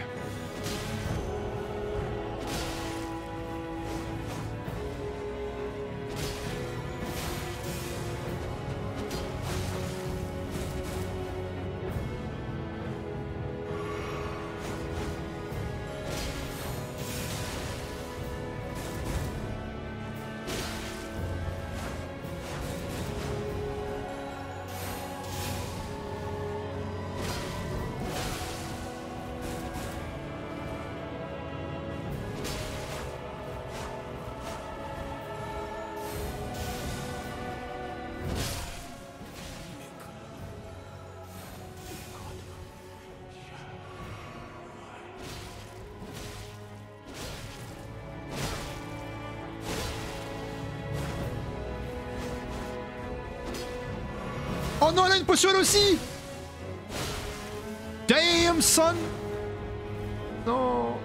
Oh non, elle a une potion elle aussi. Damn son. Non.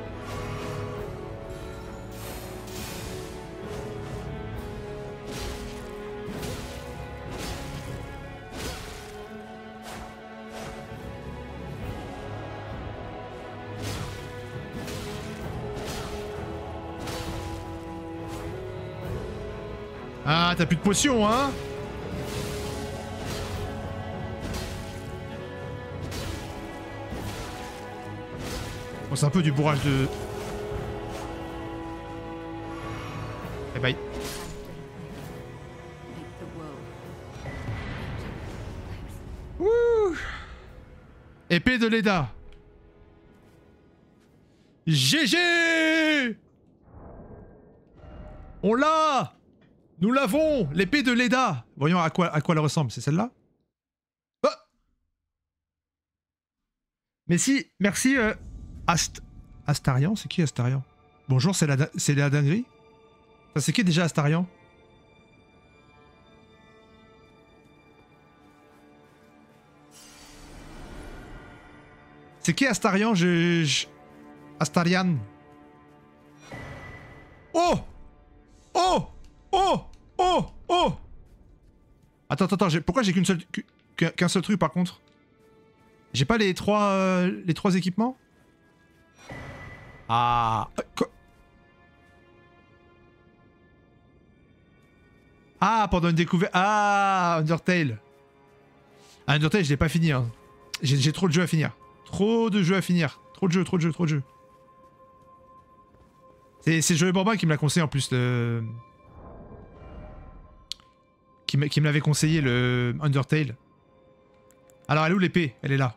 Ah, t'as plus de potion, hein? Bon, c'est un peu du bourrage de... Eh bye.
Make the world.
Wouh! Épée de Leda. GG! On l'a! Nous l'avons! L'épée de Leda! Voyons à quoi elle ressemble. C'est celle-là? Ah! Mais si, merci... Astarion? C'est qui Astarion? Bonjour, c'est la dinguerie? Ça, c'est qui déjà Astarion? C'est qui Astarion? Astarian? Oh! Oh! Oh! Oh! Oh! Attends, pourquoi j'ai qu'un seul truc par contre? J'ai pas les trois équipements? Ah... Quoi? Ah, pendant une découverte... Ah, Undertale. Ah, Undertale, je l'ai pas fini. Hein. J'ai trop de jeux à finir. Trop de jeux à finir. Trop de jeux. C'est Joey Bamba qui me l'a conseillé en plus. Qui me l'avait conseillé, le Undertale. Alors, elle est où l'épée? Elle est là.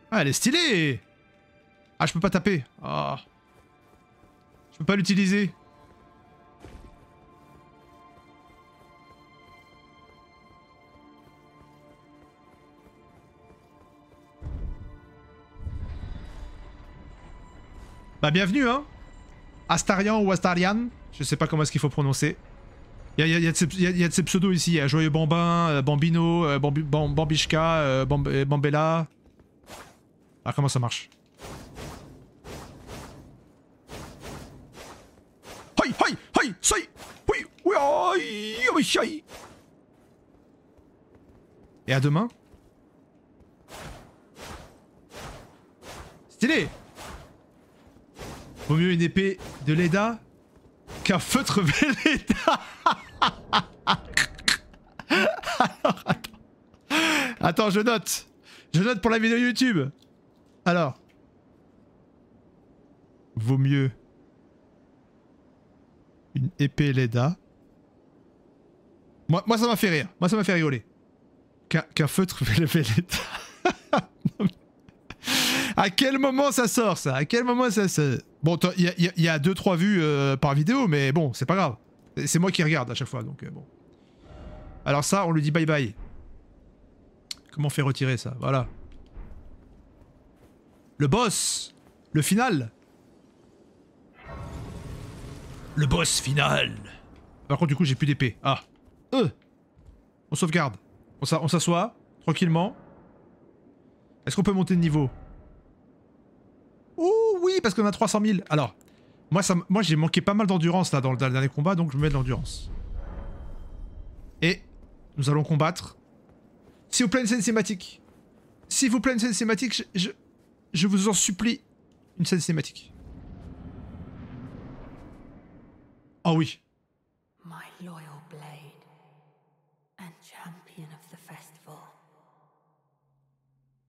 Ah, elle est stylée! Ah, je peux pas taper. Ah. Je peux pas l'utiliser. Bah, bienvenue, hein! Astarian ou Astarian. Je sais pas comment est-ce qu'il faut prononcer. Il y a de ces pseudos ici. Il y a Joyeux Bambin, Bambino, Bambishka, Bambella. Ah, comment ça marche? Et à demain? Stylé! Vaut mieux une épée de Leda qu'un feutre Velleda. Alors, attends, je note. Je note pour la vidéo YouTube. Alors. Vaut mieux une épée Leda. Moi ça m'a fait rire. Moi ça m'a fait rigoler. Qu'un feutre Velleda. À quel moment ça sort ça? À quel moment ça sort? Bon, il y a 2-3 vues par vidéo, mais bon, c'est pas grave. C'est moi qui regarde à chaque fois, donc bon. Alors ça, on lui dit bye bye. Comment on fait retirer ça? Voilà. Le boss! Le final! Le boss final! Par contre, du coup, j'ai plus d'épée. Ah! On sauvegarde. On s'assoit, tranquillement. Est-ce qu'on peut monter de niveau? Oh oui, parce qu'on a 300 000. Alors, moi j'ai manqué pas mal d'endurance là dans le dernier combat, donc je me mets de l'endurance. Et nous allons combattre. S'il vous plaît, une scène cinématique. S'il vous plaît, une scène cinématique, je vous en supplie. Une scène cinématique. Oh oui.
My loyal blade and champion of the festival.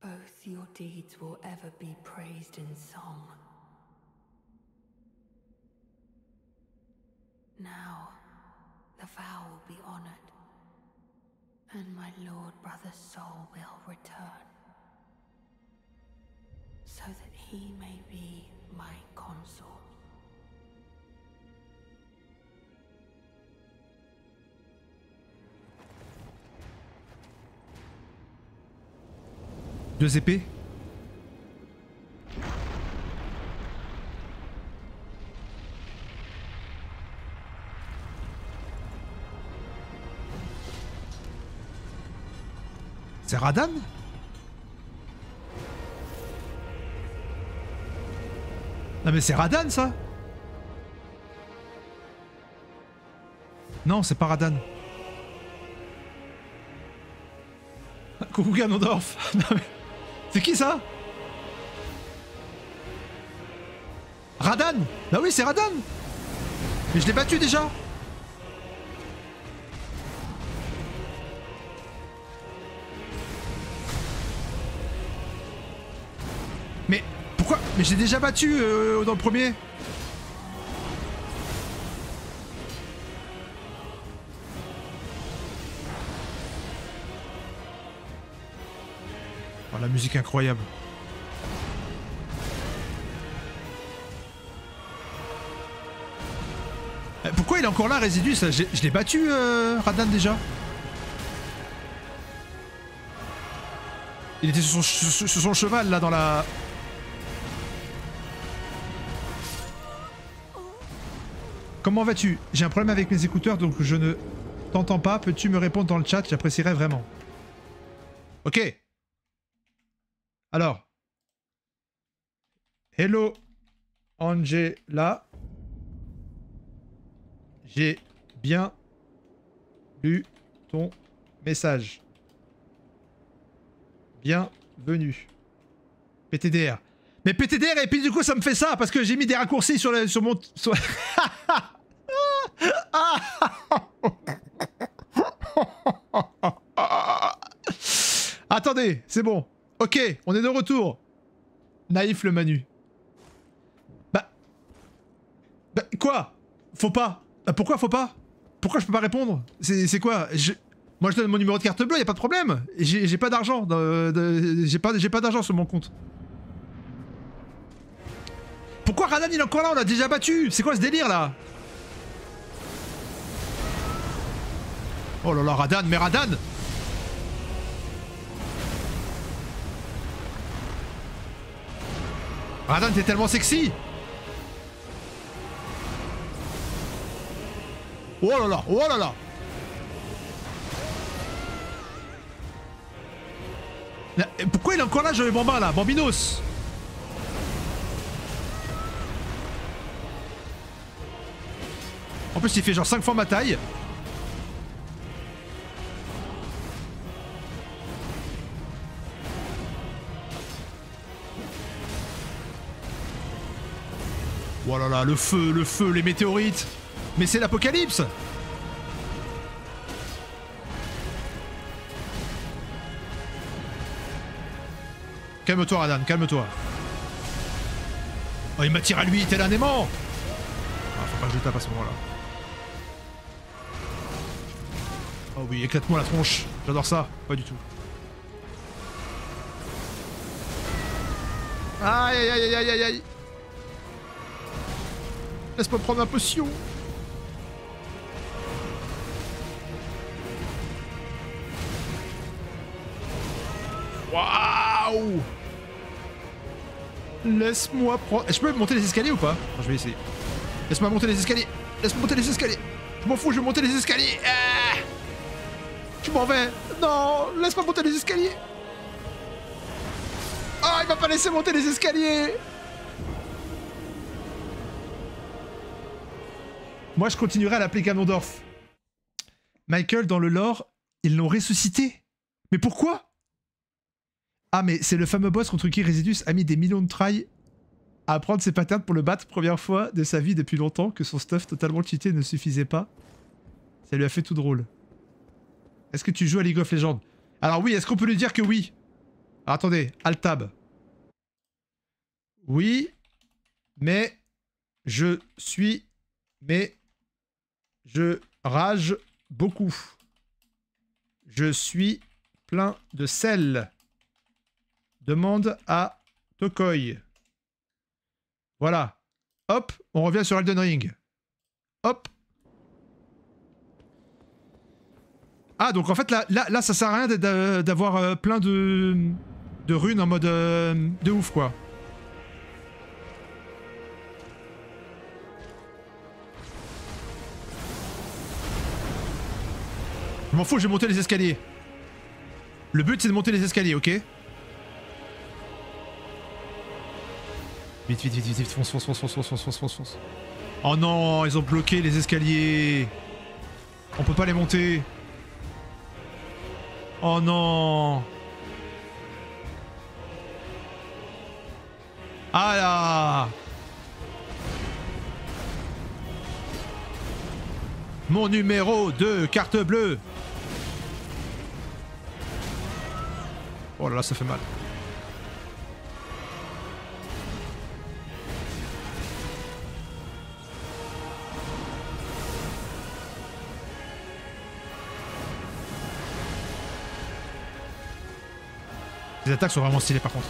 Both your deeds will ever be praised in song. Now, the vow will be honored, and my lord brother's soul will return, so that he may be my consort.
Deux épées. C'est Radan? Non mais c'est Radan ça? Non, c'est pas Radan. Coucou Ganondorf. Non mais... C'est qui ça? Radan? Bah oui, c'est Radan. Mais je l'ai battu déjà. Mais pourquoi? Mais je l'ai déjà battu dans le premier. Oh, la musique incroyable. Pourquoi il est encore là, Résidu? Ça, je l'ai battu, Radan, déjà. Il était sur son cheval, là, dans la... Comment vas-tu? J'ai un problème avec mes écouteurs, donc je ne t'entends pas. Peux-tu me répondre dans le chat? J'apprécierais vraiment. Ok. Alors. Hello, Angela. J'ai bien lu ton message. Bienvenue. PTDR. Mais PTDR, et puis du coup ça me fait ça parce que j'ai mis des raccourcis sur mon... Attendez, c'est bon. Ok, on est de retour. Naïf le Manu. Bah quoi? Faut pas. Bah pourquoi faut pas? Pourquoi je peux pas répondre? C'est quoi? Moi je donne mon numéro de carte bleue, y a pas de problème. J'ai pas d'argent. J'ai pas d'argent sur mon compte. Pourquoi Radan il est encore là? On l'a déjà battu. C'est quoi ce délire là? Oh là là, Radan, mais Radan! Radan, t'es tellement sexy! Oh là là, oh là là! Pourquoi il est encore là, Joey Bamba là? Bambinos! En plus, il fait genre 5 fois ma taille. Oh là là, le feu, les météorites. Mais c'est l'apocalypse. Calme-toi, Radan, calme-toi. Oh, il m'attire à lui, tel un aimant. Ah, faut pas que je tape à ce moment-là. Oh oui, éclate-moi la tronche. J'adore ça. Pas du tout. Aïe aïe aïe aïe aïe aïe. Laisse-moi prendre ma potion. Waouh. Laisse-moi prendre... Je peux monter les escaliers ou pas? Non, je vais essayer. Laisse-moi monter les escaliers. Laisse-moi monter les escaliers. Je m'en fous, je vais monter les escaliers. Ah, je m'en vais. Non, laisse-moi monter les escaliers. Ah, il m'a pas laissé monter les escaliers. Moi, je continuerai à l'appeler Ganondorf. Michael, dans le lore, ils l'ont ressuscité. Mais pourquoi? Ah, mais c'est le fameux boss contre qui Résidus a mis des millions de tries à apprendre ses patterns pour le battre première fois de sa vie depuis longtemps, que son stuff totalement cheaté ne suffisait pas. Ça lui a fait tout drôle. Est-ce que tu joues à League of Legends? Alors oui, est-ce qu'on peut lui dire que oui? Alors attendez, Alt-Tab. Oui, mais je suis... Mais je rage beaucoup. Je suis plein de sel. Demande à Tokoi. Voilà. Hop, on revient sur Elden Ring. Hop. Ah, donc en fait, là ça sert à rien d'avoir plein de runes en mode de ouf, quoi. Je m'en fous, je vais monter les escaliers. Le but, c'est de monter les escaliers, ok? Vite, vite, vite, vite, vite, fonce, fonce, fonce, fonce, fonce, fonce, fonce, fonce, fonce. Oh non, ils ont bloqué les escaliers. On peut pas les monter. Oh non. Ah là. Mon numéro de carte bleue. Oh là là, ça fait mal. Les attaques sont vraiment stylées par contre.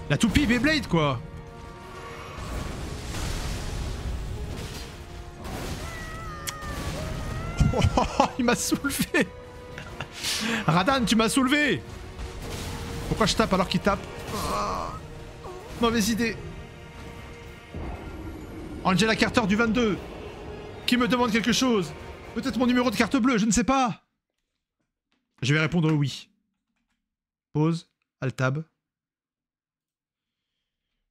La toupie Beyblade quoi. Oh, il m'a soulevé. Radan, tu m'as soulevé. Pourquoi je tape alors qu'il tape? Mauvaise idée. Angela Carter du 22. Qui me demande quelque chose? Peut-être mon numéro de carte bleue, je ne sais pas. Je vais répondre oui. Pause. Alt-Tab.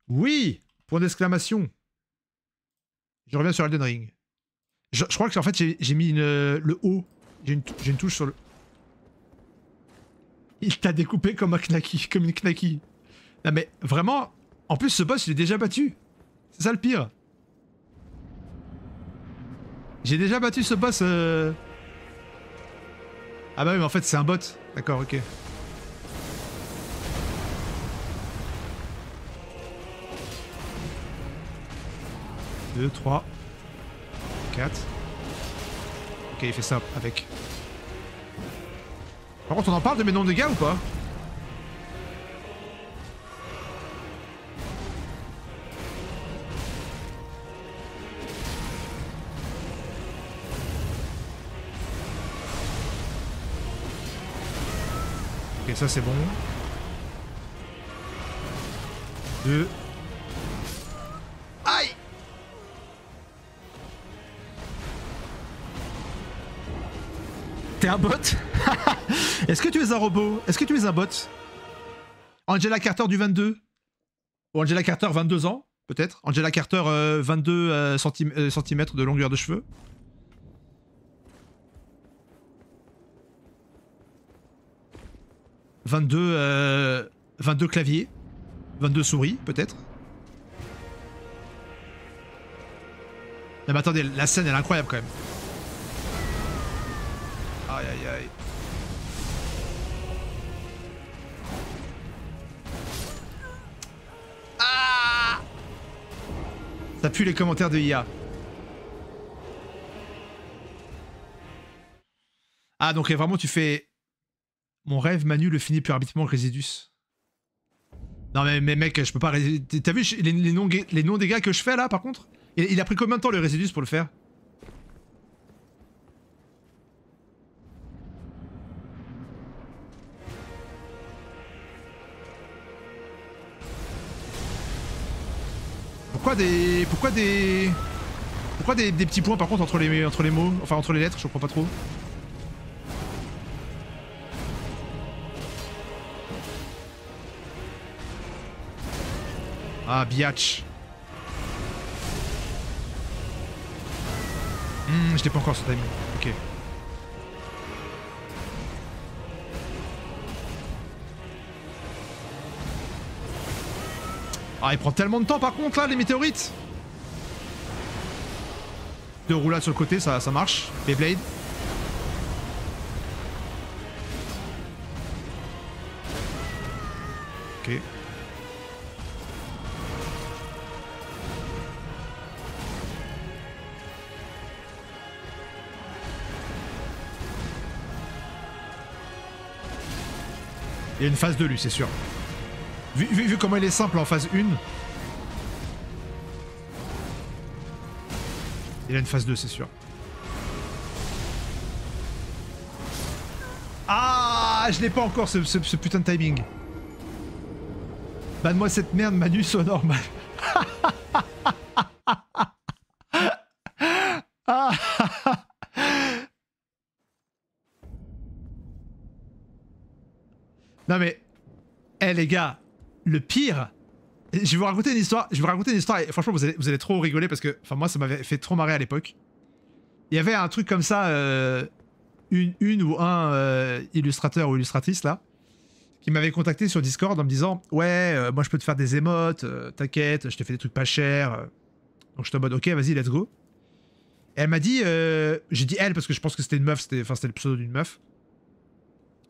Oui! Point d'exclamation. Je reviens sur Elden Ring. Je crois que en fait j'ai mis le haut. J'ai une touche sur le... Il t'a découpé comme un knacky, comme une knacky. Non mais vraiment, en plus ce boss il est déjà battu. C'est ça le pire. J'ai déjà battu ce boss. Ah bah oui mais en fait c'est un bot. D'accord, ok. Deux, 3, 4. Ok, il fait ça avec. Par contre, on en parle de mes noms de dégâts ou pas? Ok, ça c'est bon. 2. Aïe! T'es un bot? Est-ce que tu es un robot? Est-ce que tu es un bot? Angela Carter du 22? Ou Angela Carter 22 ans, peut-être? Angela Carter 22 centimètres de longueur de cheveux? « 22 claviers, 22 souris, peut-être. Mais attendez, la scène elle est incroyable quand même. Aïe aïe aïe. Ah! Ça pue les commentaires de IA. Ah, donc vraiment, tu fais... Mon rêve, Manu, le finit plus rapidement que Résidus. Non, mais mec, je peux pas... T'as vu les noms des gars que je fais, là, par contre? Il a pris combien de temps, le Résidus, pour le faire? Pourquoi des petits points, par contre, entre les mots? Enfin, entre les lettres, je comprends pas trop. Ah, biatch. Je l'ai pas encore ce timing. Ok. Ah, il prend tellement de temps par contre là, les météorites. Deux roulades sur le côté, ça marche. Beyblade. Ok. Il y a une phase 2 lui, c'est sûr. Vu comment il est simple en phase 1. Il a une phase 2, c'est sûr. Ah, je l'ai pas encore ce putain de timing. Banne-moi cette merde, Manu, soit normal. Non mais, les gars, le pire, je vais vous raconter une histoire. Et franchement vous allez trop rigoler parce que, enfin moi ça m'avait fait trop marrer à l'époque. Il y avait un truc comme ça, une ou un illustrateur ou illustratrice là, qui m'avait contacté sur Discord en me disant ouais, moi je peux te faire des émotes, t'inquiète, je te fais des trucs pas chers. Donc je suis en mode ok, vas-y, let's go. Et elle m'a dit, j'ai dit elle parce que je pense que c'était une meuf, c'était le pseudo d'une meuf.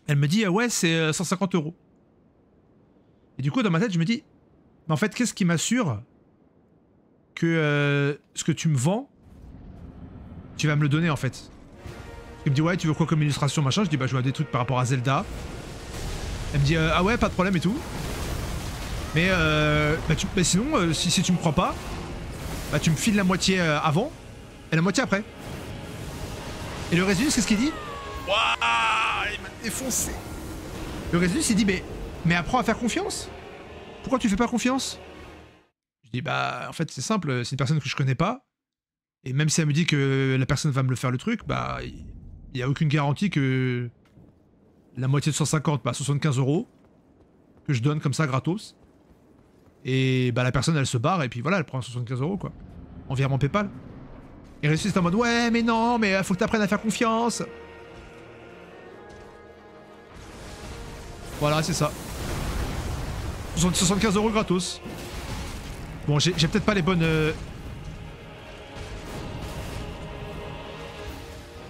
Elle me dit ouais, c'est 150 €. Et du coup dans ma tête je me dis, mais en fait qu'est-ce qui m'assure que ce que tu me vends, tu vas me le donner en fait. Il me dit ouais, tu veux quoi comme illustration machin. Je dis bah je veux des trucs par rapport à Zelda. Elle me dit ah ouais, pas de problème et tout. Mais bah sinon si tu me crois pas, bah tu me files la moitié avant et la moitié après. Et le Résidus, qu'est-ce qu'il dit? Waouh, il m'a défoncé. Le Résidus il dit mais apprends à faire confiance. Pourquoi tu fais pas confiance? Je dis bah en fait c'est simple, c'est une personne que je connais pas. Et même si elle me dit que la personne va me le faire le truc, bah il y a aucune garantie que la moitié de 150, bah 75 € que je donne comme ça gratos. Et bah la personne elle se barre et puis voilà, elle prend 75 € quoi. En virement PayPal. Et Résidus c'est en mode ouais mais non, mais faut que t'apprennes à faire confiance. Voilà, c'est ça. 75 € gratos. Bon, j'ai peut-être pas les bonnes...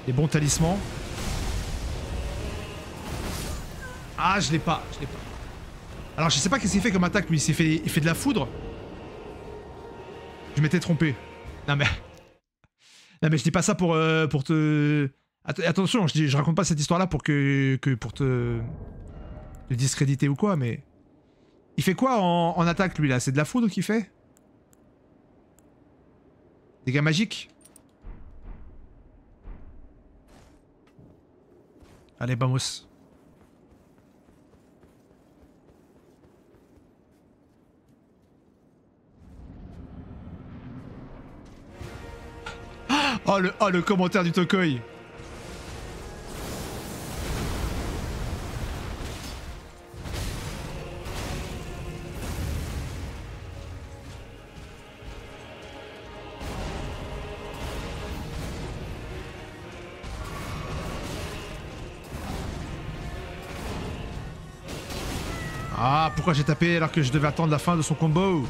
les bons talismans. Ah, je l'ai pas. Alors, je sais pas qu'est-ce qu'il fait comme attaque, lui. Il fait de la foudre. Je m'étais trompé. Non, mais... non, mais je dis pas ça pour te... Attention, je raconte pas cette histoire-là pour pour te discréditer ou quoi, mais... Il fait quoi en attaque, lui, là? C'est de la foudre qu'il fait? Dégâts magiques? Allez, vamos. Oh, le commentaire du Tokoi. Ah, pourquoi j'ai tapé alors que je devais attendre la fin de son combo?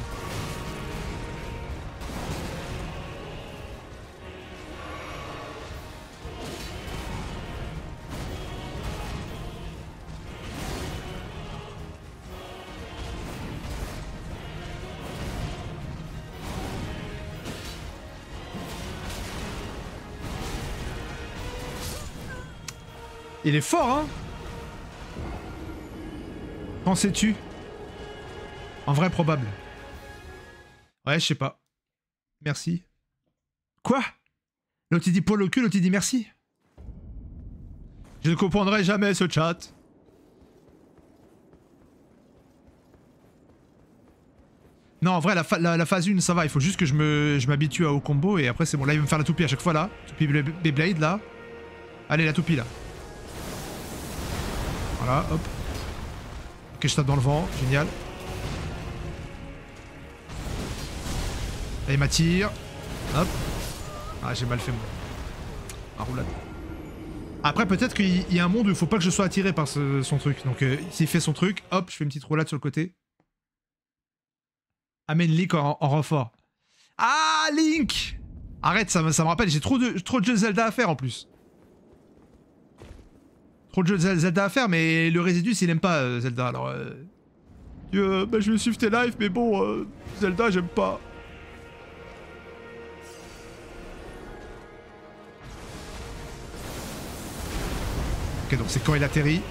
Il est fort, hein. Quand sais-tu? En vrai, probable. Ouais, je sais pas. Merci. Quoi? L'autre il dit poil au cul, l'autre il dit merci. Je ne comprendrai jamais ce chat. Non, en vrai, la phase 1, ça va. Il faut juste que je m'habitue au combo et après, c'est bon. Là, il va me faire la toupie à chaque fois, là. Toupie Beyblade, là. Allez, la toupie, là. Voilà, hop. Ok, je tape dans le vent. Génial. Là, il m'attire. Hop. Ah, j'ai mal fait, moi. Ah, roulade. Après, peut-être qu'il y a un monde où il faut pas que je sois attiré par son truc. Donc, s'il fait son truc, hop, je fais une petite roulade sur le côté. Amène Link en renfort. Ah, Link! Arrête, ça me rappelle, j'ai trop de jeux Zelda à faire en plus. Trop de jeux Zelda à faire, mais le Résidus, il aime pas Zelda, alors... bah, je vais suivre tes lives, mais bon, Zelda, j'aime pas. Ok, donc c'est quand il atterrit.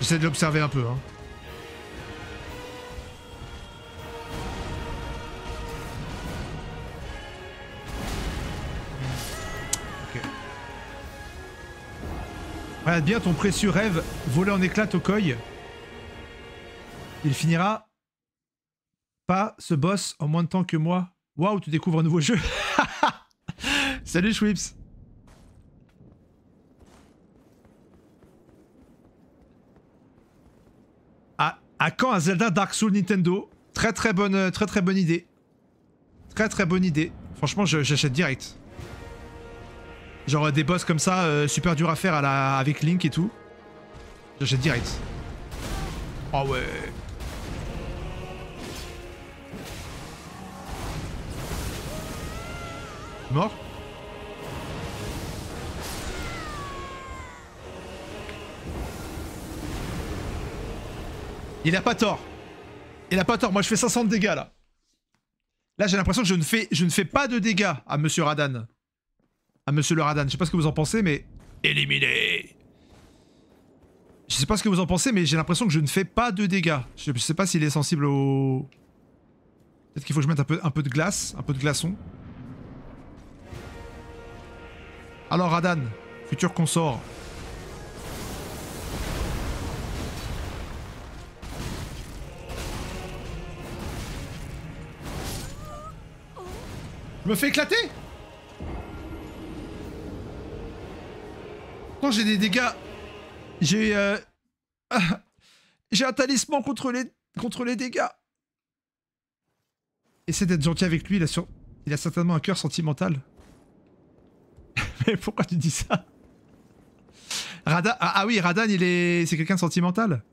J'essaie de l'observer un peu, hein. Ok. Regarde bien ton précieux rêve volé en éclats au coy. Il finira pas ce boss en moins de temps que moi. Waouh, tu découvres un nouveau jeu. Salut Schwips. À quand un Zelda Dark Souls Nintendo? Très bonne idée. Très bonne idée. Franchement, j'achète direct. Genre des boss comme ça, super dur à faire avec Link et tout. J'achète direct. Oh ouais. Mort? Il a pas tort. Il a pas tort. Moi, je fais 500 de dégâts, là. Là, j'ai l'impression que je ne fais pas de dégâts à Monsieur Radan. À Monsieur le Radan. Je sais pas ce que vous en pensez, mais... Éliminé. Je sais pas ce que vous en pensez, mais j'ai l'impression que je ne fais pas de dégâts. Je sais pas s'il est sensible au... Peut-être qu'il faut que je mette un peu de glace, un peu de glaçon. Alors, Radan, futur consort. Je me fais éclater. Non, j'ai des dégâts. J'ai j'ai un talisman contre les dégâts. Essaie d'être gentil avec lui, il a certainement un cœur sentimental. Mais pourquoi tu dis ça? Radan... Ah oui, Radan, c'est quelqu'un de sentimental.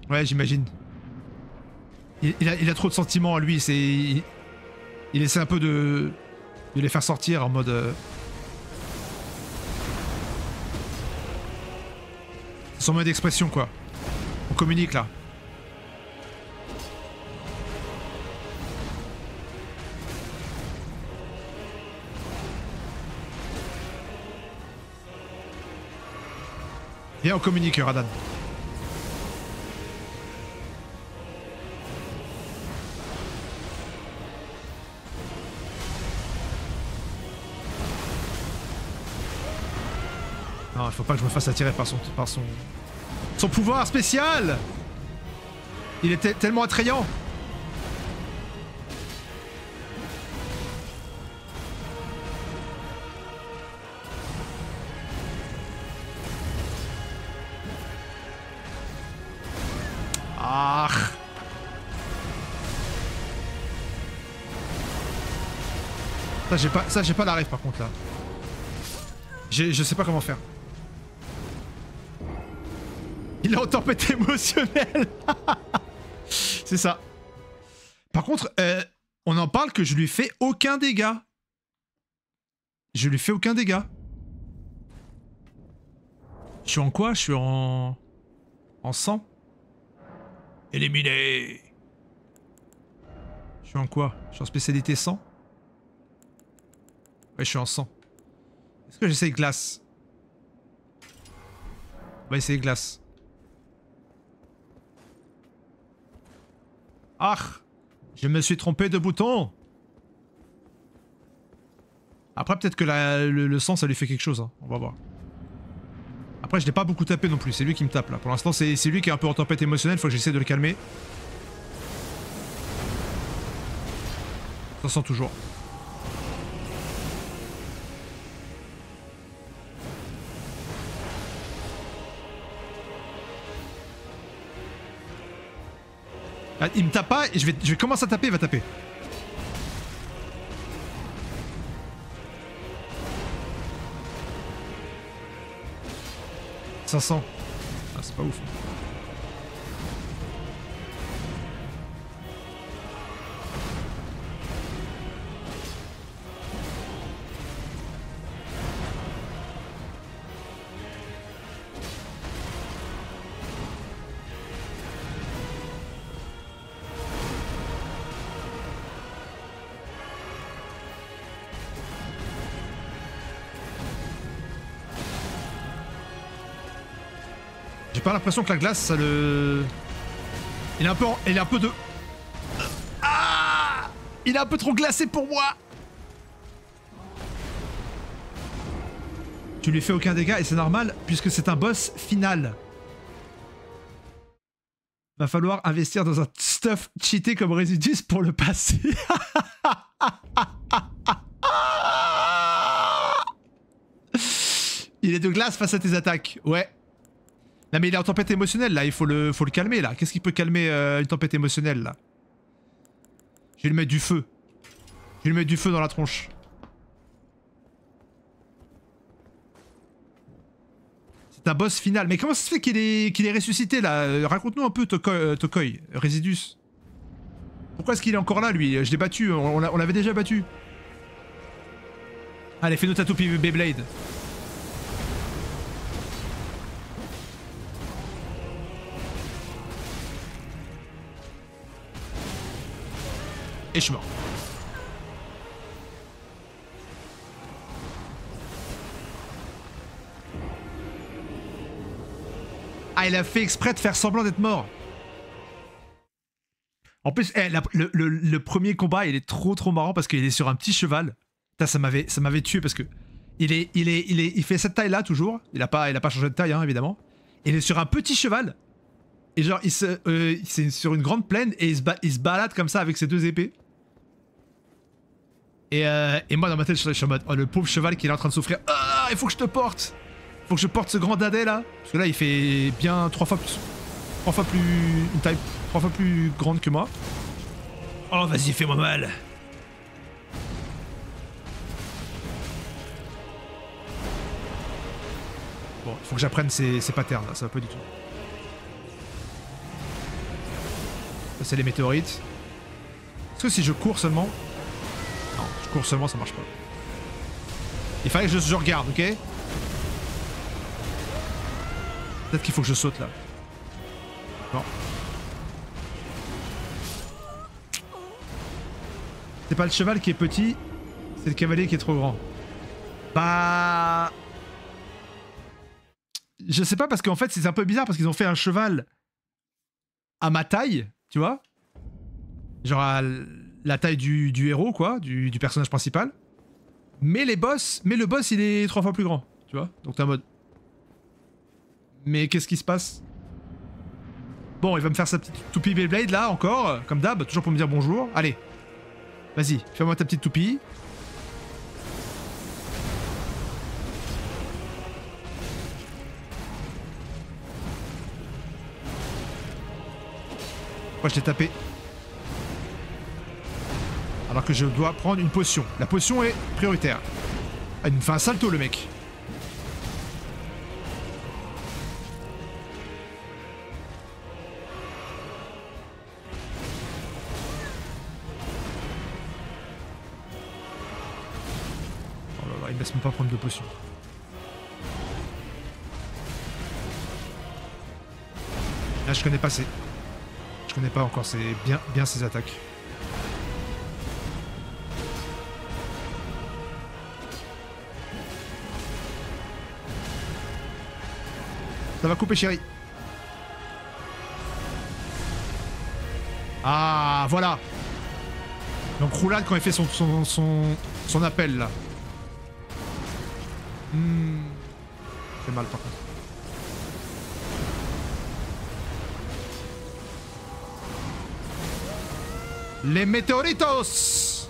Ouais, j'imagine. Il a trop de sentiments, lui, il essaie un peu de les faire sortir en mode... C'est son mode d'expression, quoi. On communique, là. Viens, on communique, Radan. Non, il faut pas que je me fasse attirer par son pouvoir spécial. Il était tellement attrayant. Ah. Ça j'ai pas la ref par contre là. Je sais pas comment faire. Il est en tempête émotionnelle. C'est ça. Par contre, on en parle que je lui fais aucun dégât. Je lui fais aucun dégât. Je suis en quoi? Je suis en... En sang. Éliminé. Je suis en quoi? Je suis en spécialité sang. Ouais, je suis en sang. Est-ce que j'essaye glace? On va essayer glace. Ah! Je me suis trompé de bouton! Après, peut-être que le sang, ça lui fait quelque chose. Hein. On va voir. Après, je l'ai pas beaucoup tapé non plus. C'est lui qui me tape là. Pour l'instant, c'est lui qui est un peu en tempête émotionnelle. Faut que j'essaie de le calmer. Ça sent toujours. Ah, il me tape pas et je vais commencer à taper, il va taper. Ah, c'est pas ouf. J'ai pas l'impression que la glace, ça le... Il est un peu de... Ah! Il est un peu trop glacé pour moi! Tu lui fais aucun dégât et c'est normal puisque c'est un boss final. Va falloir investir dans un stuff cheaté comme Residus pour le passer. Il est de glace face à tes attaques, ouais. Non mais il est en tempête émotionnelle là, il faut le calmer là. Qu'est-ce qui peut calmer une tempête émotionnelle là? Je vais lui mettre du feu. Je vais lui mettre du feu dans la tronche. C'est un boss final. Mais comment ça se fait qu'il est ressuscité là? Raconte-nous un peu Tokoi, Residus. Pourquoi est-ce qu'il est encore là lui? Je l'ai battu, on l'avait déjà battu. Allez, fais-nous ta toupie Beyblade. Et je suis mort. Ah, il a fait exprès de faire semblant d'être mort. En plus, le premier combat, il est trop marrant parce qu'il est sur un petit cheval. Putain, ça m'avait tué parce que il fait cette taille là toujours. Il a pas changé de taille hein, évidemment. Il est sur un petit cheval. Et genre, c'est sur une grande plaine et il se balade comme ça avec ses deux épées. Et moi dans ma tête je suis en mode oh, le pauvre cheval qui est en train de souffrir. Ah, il faut que je te porte. Faut que je porte ce grand dadais là. Parce que là il fait bien 3 fois plus une taille 3 fois plus grande que moi. Oh vas-y fais-moi mal. Bon il faut que j'apprenne ces patterns là, ça va pas du tout. Ça c'est les météorites. Est-ce que si je cours seulement... Non, je cours seulement, ça marche pas. Il fallait que je regarde, ok? Peut-être qu'il faut que je saute là. Bon. C'est pas le cheval qui est petit, c'est le cavalier qui est trop grand. Bah... Je sais pas parce qu'en fait c'est un peu bizarre parce qu'ils ont fait un cheval à ma taille, tu vois? Genre à la taille du héros quoi, du personnage principal. Mais le boss il est 3 fois plus grand, tu vois? Donc t'es en mode... Mais qu'est-ce qui se passe? Bon, il va me faire sa petite toupie Beyblade là encore, comme d'hab, toujours pour me dire bonjour. Allez, vas-y, fais-moi ta petite toupie. Moi je l'ai tapé. Alors que je dois prendre une potion. La potion est prioritaire. Ah, il me fait un salto le mec. Oh là là, il me laisse même pas prendre de potion. Là je connais pas ces... Je connais pas encore bien ses attaques. Ça va couper, chérie. Ah, voilà. Donc roulade quand il fait son appel, là. C'est mal, par contre. Les météoritos.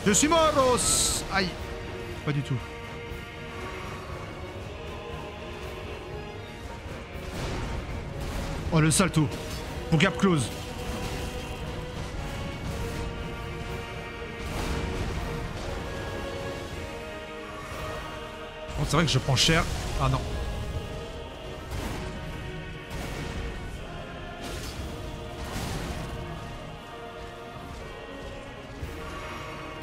Je suis moros. Aïe. Pas du tout. Oh, le salto. Pour gap close. Bon, c'est vrai que je prends cher. Ah non.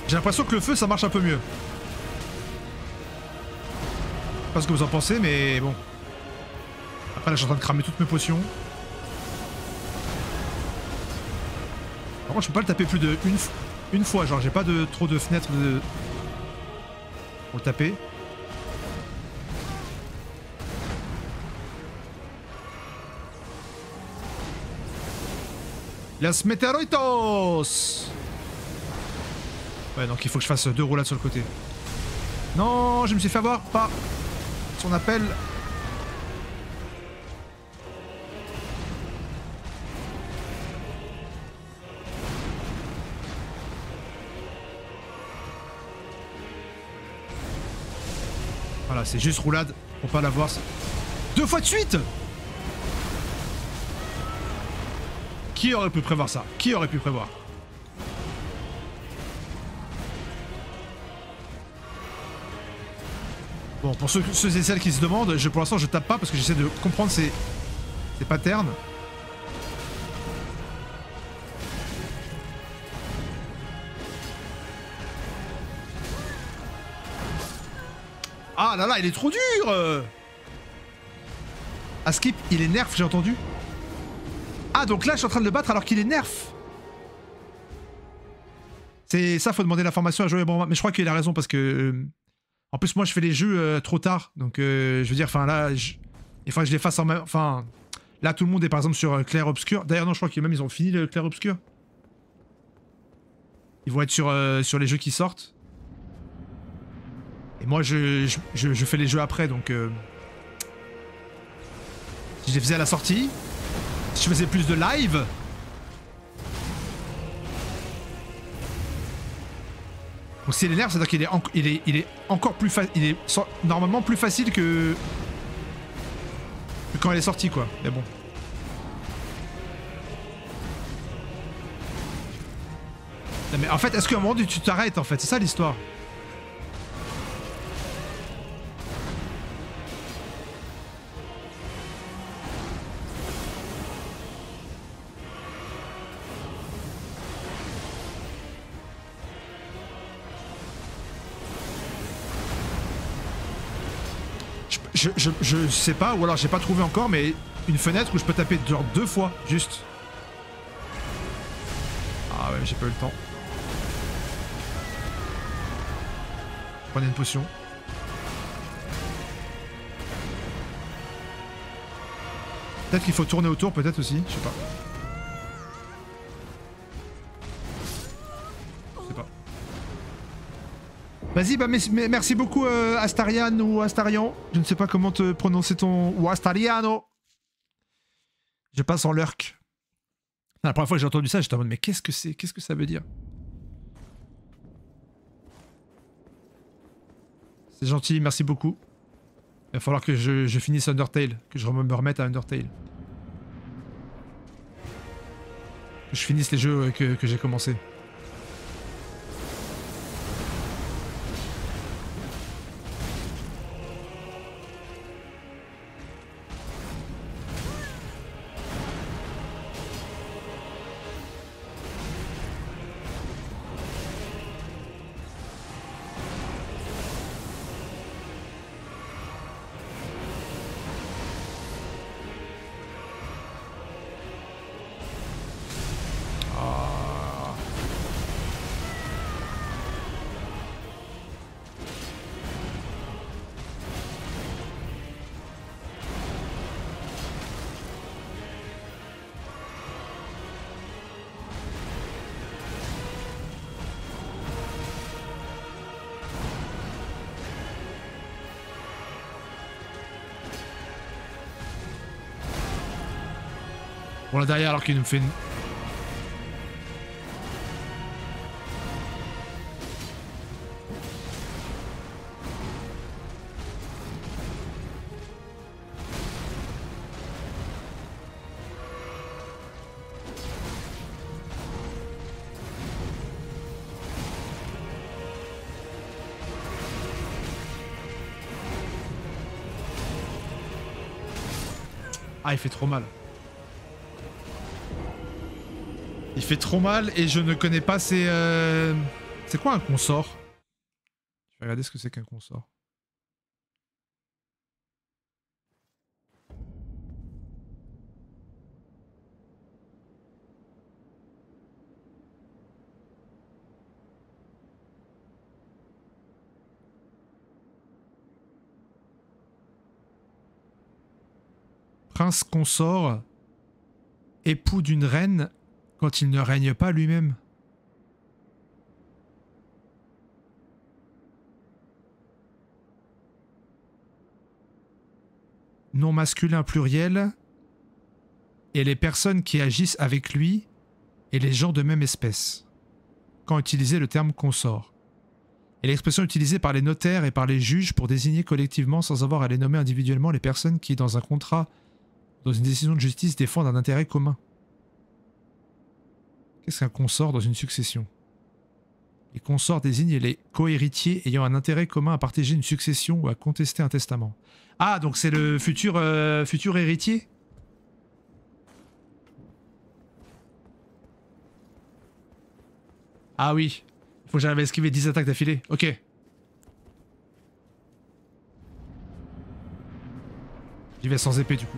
J'ai l'impression que le feu ça marche un peu mieux. Je sais pas ce que vous en pensez, mais bon. Après là je suis en train de cramer toutes mes potions. Par contre je peux pas le taper plus de une fois, genre j'ai pas trop de fenêtres pour le taper. Los meteoritos. Ouais, donc il faut que je fasse 2 roulades sur le côté. Non, je me suis fait avoir par son appel. Voilà, c'est juste roulade pour pas l'avoir. 2 fois de suite. Qui aurait pu prévoir ça? Qui aurait pu prévoir? Bon, pour ceux et celles qui se demandent, pour l'instant je tape pas parce que j'essaie de comprendre ces patterns. Ah là là, il est trop dur. Askip, il est nerf, j'ai entendu. Ah, donc là je suis en train de le battre alors qu'il est nerf. C'est ça, faut demander l'information à Joey Broma. Mais je crois qu'il a raison parce que... En plus, moi, je fais les jeux trop tard. Donc, je veux dire, enfin, là, il faut que je les fasse en même... Enfin, là, tout le monde est, par exemple, sur clair-obscur. D'ailleurs, non, je crois qu'ils même, ils ont fini le clair-obscur. Ils vont être sur les jeux qui sortent. Et moi, je fais les jeux après, donc... Si je les faisais à la sortie, si je faisais plus de live... Donc s'il est nerf, c'est-à-dire qu'il est encore plus facile. Il est normalement plus facile que quand elle est sortie, quoi. Mais bon. Non, mais en fait, est-ce qu'à un moment tu t'arrêtes, en fait? C'est ça l'histoire. Je sais pas, ou alors j'ai pas trouvé encore, mais une fenêtre où je peux taper genre 2 fois, juste. Ah ouais, j'ai pas eu le temps. Je prenais une potion. Peut-être qu'il faut tourner autour, peut-être aussi, je sais pas. Je sais pas. Vas-y, bah merci beaucoup Astarian ou Astarian. Je ne sais pas comment te prononcer ton... Ou Astariano. Je passe en lurk. La première fois que j'ai entendu ça, j'étais en mode mais qu'est-ce que c'est? Qu'est-ce que ça veut dire? C'est gentil, merci beaucoup. Il va falloir que je finisse Undertale, que je me remette à Undertale. Que je finisse les jeux que j'ai commencé. Bon là derrière alors qu'il nous fait une... Ah, il fait trop mal. Il fait trop mal et je ne connais pas ses... C'est quoi un consort? Je vais regarder ce que c'est qu'un consort. Prince consort, époux d'une reine quand il ne règne pas lui-même. Nom masculin pluriel, et les personnes qui agissent avec lui et les gens de même espèce, quand utiliser le terme consort. Et l'expression utilisée par les notaires et par les juges pour désigner collectivement sans avoir à les nommer individuellement les personnes qui, dans un contrat, dans une décision de justice, défendent un intérêt commun. Qu'est-ce qu'un consort dans une succession? Les consorts désignent les cohéritiers ayant un intérêt commun à partager une succession ou à contester un testament. Ah, donc c'est le futur héritier? Ah oui. Faut que j'arrive à esquiver 10 attaques d'affilée. Ok. J'y vais sans épée du coup.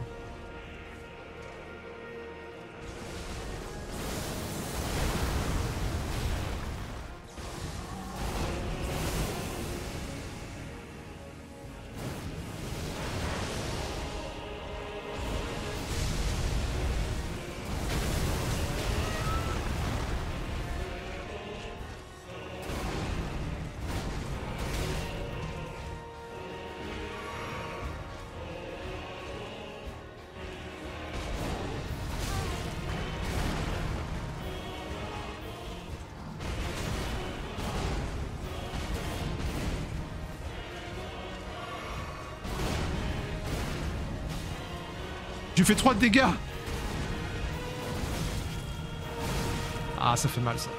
Je fais 3 de dégâts. Ah, ça fait mal ça.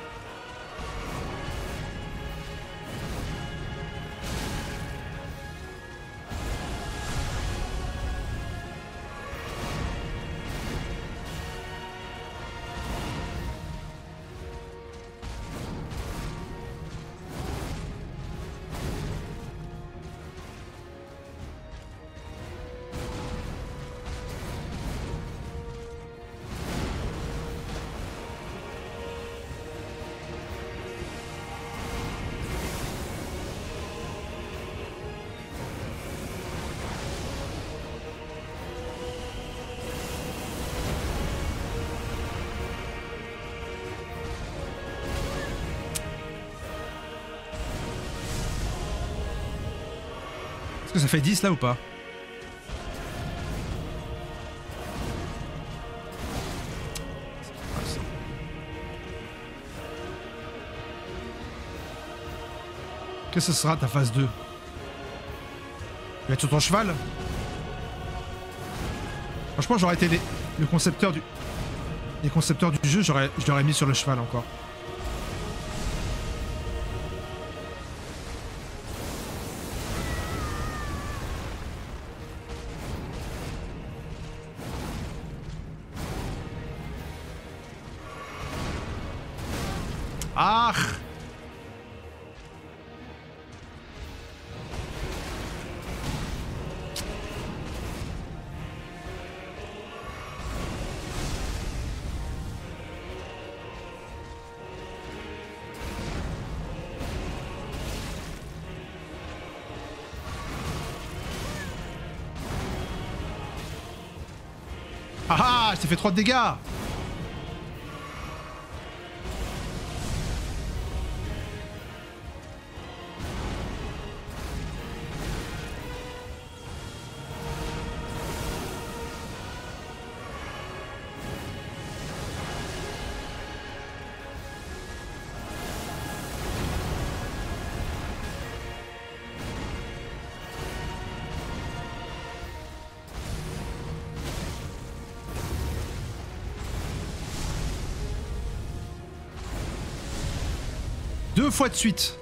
Est-ce que ça fait 10 là ou pas? Qu'est-ce que ce sera ta phase 2? Tu vas être sur ton cheval? Franchement, j'aurais été le concepteur du... Les concepteurs du jeu, je l'aurais mis sur le cheval encore. Ah! Ah ah, je t'ai fait 3 de dégâts. 2 fois de suite.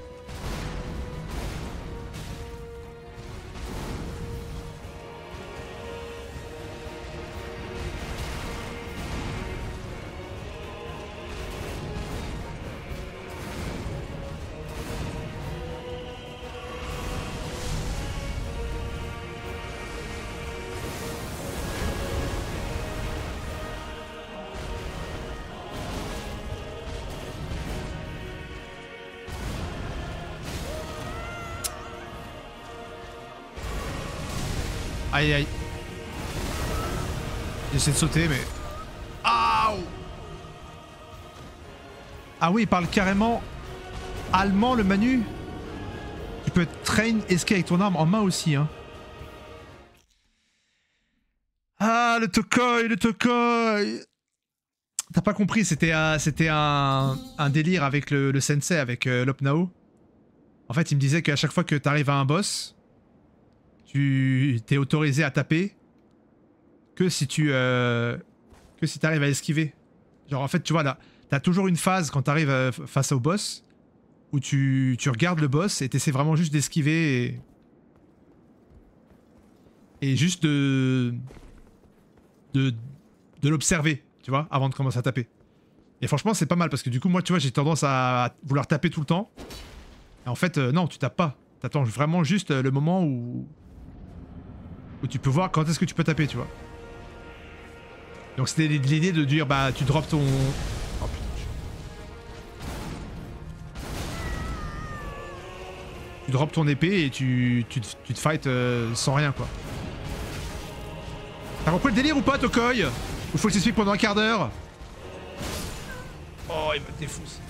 Aïe aïe. J'essaie de sauter mais... Aouh. Ah oui, il parle carrément allemand le Manu. Tu peux train escape avec ton arme en main aussi hein. Ah le Tokoi, le Tokoi. T'as pas compris, c'était un délire avec le sensei, avec Lopnao. En fait il me disait qu'à chaque fois que t'arrives à un boss, tu t'es autorisé à taper que si tu arrives à esquiver. Genre en fait tu vois là, t'as toujours une phase quand t'arrives face au boss où tu regardes le boss et t'essaies vraiment juste d'esquiver et juste de l'observer, tu vois, avant de commencer à taper. Et franchement c'est pas mal parce que du coup moi tu vois j'ai tendance à vouloir taper tout le temps. Et en fait non tu tapes pas, t'attends vraiment juste le moment où tu peux voir quand est-ce que tu peux taper, tu vois. Donc c'était l'idée de dire, bah tu drops ton... Oh putain. Tu drops ton épée et tu te fight sans rien, quoi. T'as compris le délire ou pas, Tokoi? Ou faut que je t'explique pendant un quart d'heure? Oh, il me défousse.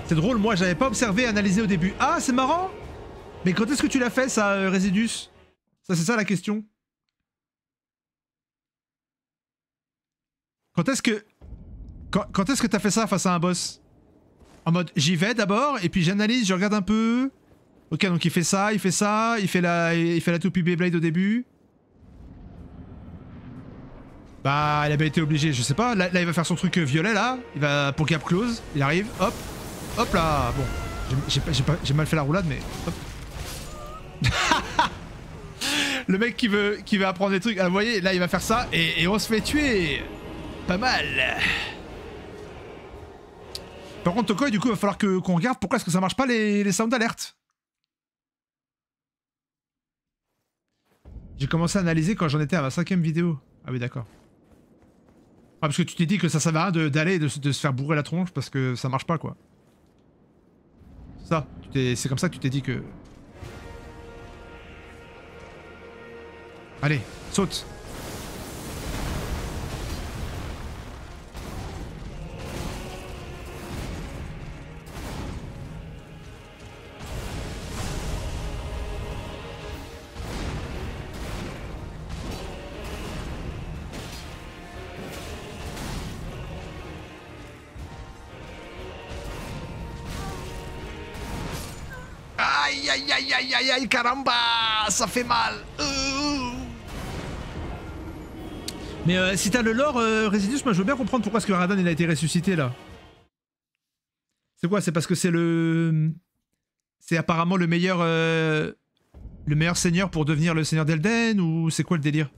C'est drôle, moi j'avais pas observé et analysé au début. Ah, c'est marrant! Mais quand est-ce que tu l'as fait ça, Résidus? Ça c'est ça la question. Quand est-ce que... Quand est-ce que t'as fait ça face à un boss? En mode j'y vais d'abord et puis j'analyse, je regarde un peu. Ok donc il fait ça, il fait la toupie Beyblade au début. Bah il a bien été obligé, je sais pas. Là il va faire son truc violet là. Il va pour gap close, il arrive, hop. Hop là, bon. J'ai mal fait la roulade mais... Hop. Le mec qui veut apprendre des trucs. Ah, vous voyez, là il va faire ça et on se fait tuer. Pas mal. Par contre, Tokoi, du coup, il va falloir qu'on regarde pourquoi est-ce que ça marche pas les sound alert. J'ai commencé à analyser quand j'en étais à ma 5ème vidéo. Ah oui, d'accord. Ah, parce que tu t'es dit que ça servait à rien d'aller et de se faire bourrer la tronche parce que ça marche pas, quoi. Ça, c'est comme ça que tu t'es dit que... Allez, saute. Aïe aïe aïe aïe aïe aïe caramba, ça fait mal. Mais si t'as le lore Résidus, moi je veux bien comprendre pourquoi est-ce que Radan il a été ressuscité là. C'est quoi? C'est parce que c'est le... C'est apparemment le meilleur seigneur pour devenir le seigneur d'Elden, ou c'est quoi le délire?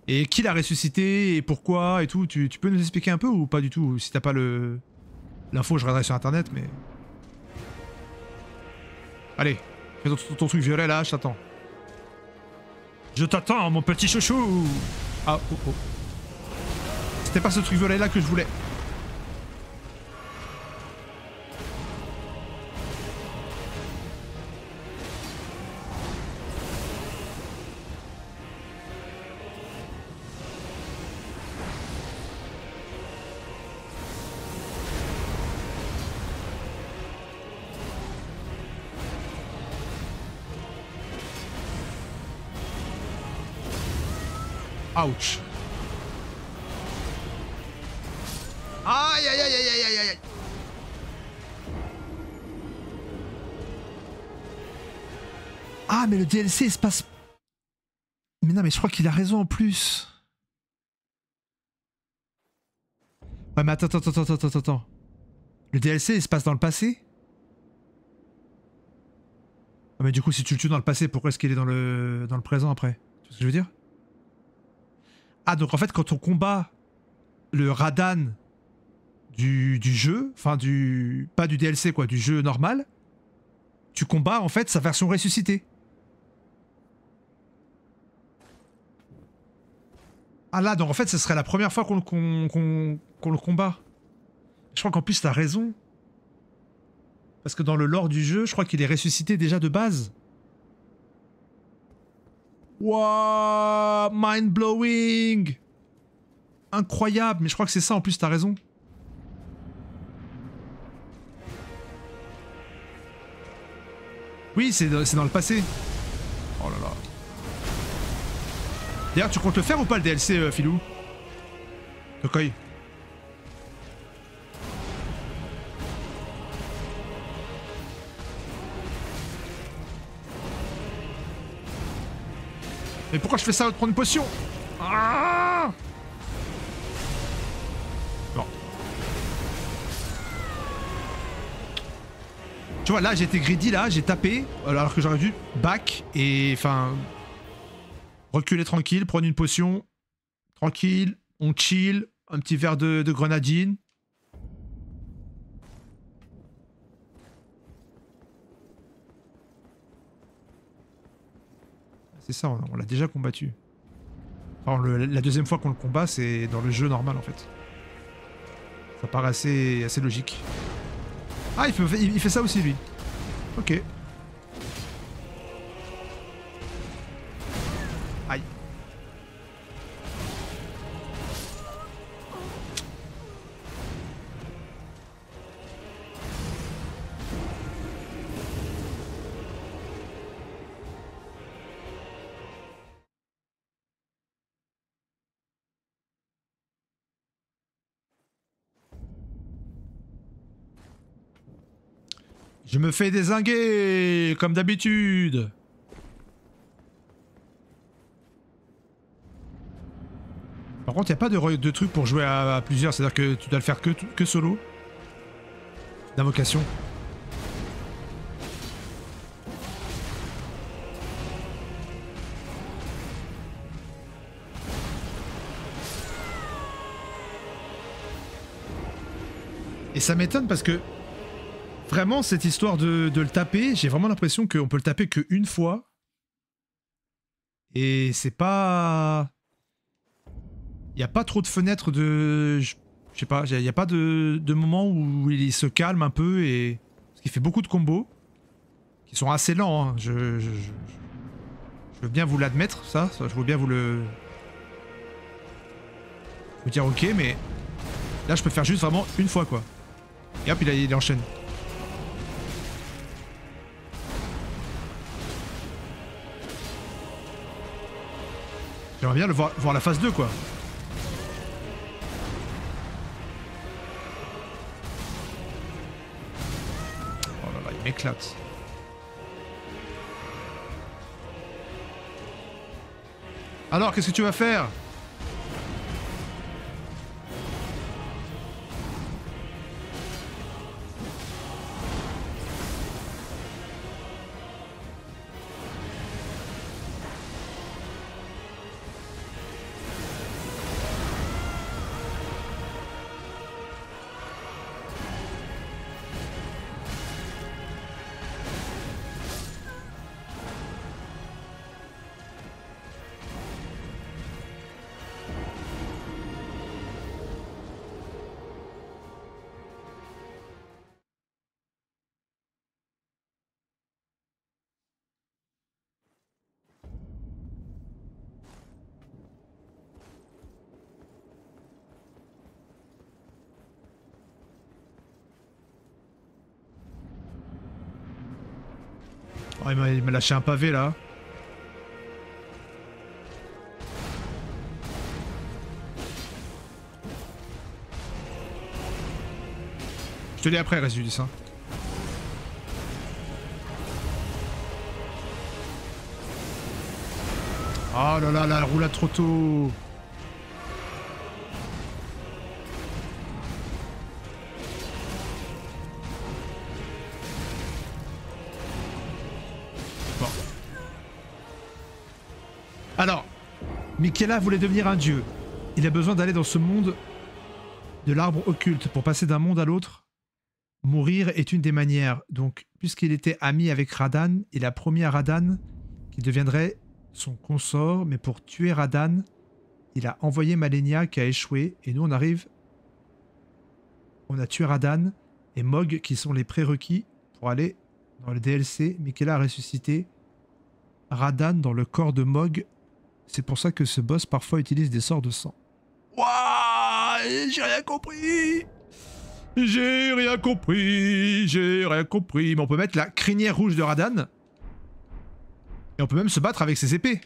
Et qui l'a ressuscité et pourquoi et tout, tu peux nous expliquer un peu ou pas du tout? Si t'as pas l'info, je regarderai sur internet mais... Allez, fais ton truc violet là, je t'attends. Je t'attends, mon petit chouchou. Ah, oh, oh. C'était pas ce truc violet là que je voulais. Ouch. Aïe aïe aïe aïe aïe aïe aïe. Ah mais le DLC il se passe... Mais non mais je crois qu'il a raison en plus. Ouais mais attends. Le DLC il se passe dans le passé? Ah mais du coup si tu le tues dans le passé, pourquoi est-ce qu'il est dans le présent après? Tu vois ce que je veux dire? Ah donc en fait quand on combat le Radan du jeu, enfin du... pas du DLC quoi, du jeu normal, tu combats en fait sa version ressuscitée. Ah là, donc en fait, ce serait la première fois qu'on le combat. Je crois qu'en plus, t'as raison. Parce que dans le lore du jeu, je crois qu'il est ressuscité déjà de base. Wouah, mind-blowing. Incroyable, mais je crois que c'est ça, en plus, t'as raison. Oui, c'est dans le passé. Oh là là. D'ailleurs, tu comptes le faire ou pas le DLC, Filou? Tokoi. Mais pourquoi je fais ça de prendre une potion? Ah! Bon. Tu vois, là, j'ai été greedy, là, j'ai tapé, alors que j'aurais dû back et... Enfin... Reculer tranquille, prendre une potion. Tranquille, on chill. Un petit verre de grenadine. C'est ça, on l'a déjà combattu. Enfin, la deuxième fois qu'on le combat, c'est dans le jeu normal en fait. Ça paraît assez logique. Ah, il fait ça aussi lui. Ok. Aïe. Je me fais dézinguer, comme d'habitude. Par contre, il n'y a pas de truc pour jouer à plusieurs, c'est-à-dire que tu dois le faire que solo. D'invocation. Et ça m'étonne parce que vraiment cette histoire de le taper, j'ai vraiment l'impression qu'on peut le taper qu'une fois. Et c'est pas... Il n'y a pas trop de fenêtres de... Je sais pas, il n'y a pas de moment où il se calme un peu et... Parce qu'il fait beaucoup de combos. Qui sont assez lents, hein. Je veux bien vous l'admettre, ça. Je veux bien vous le... Vous dire ok, mais... Là je peux faire juste vraiment une fois quoi. Et hop, il enchaîne. J'aimerais bien le voir la phase 2 quoi. Oh là là, il m'éclate. Alors, qu'est-ce que tu vas faire? Oh, il m'a lâché un pavé là. Je te l'ai après, Résidus. Hein. Oh là là, la roulade trop tôt. Miquella voulait devenir un dieu. Il a besoin d'aller dans ce monde de l'arbre occulte pour passer d'un monde à l'autre. Mourir est une des manières. Donc, puisqu'il était ami avec Radan, il a promis à Radan qu'il deviendrait son consort. Mais pour tuer Radan, il a envoyé Malenia qui a échoué. Et nous, on arrive. On a tué Radan et Mog qui sont les prérequis pour aller dans le DLC. Miquella a ressuscité Radan dans le corps de Mog. C'est pour ça que ce boss parfois utilise des sorts de sang. Wouah, j'ai rien compris. J'ai rien compris. J'ai rien compris. Mais on peut mettre la crinière rouge de Radan. Et on peut même se battre avec ses épées.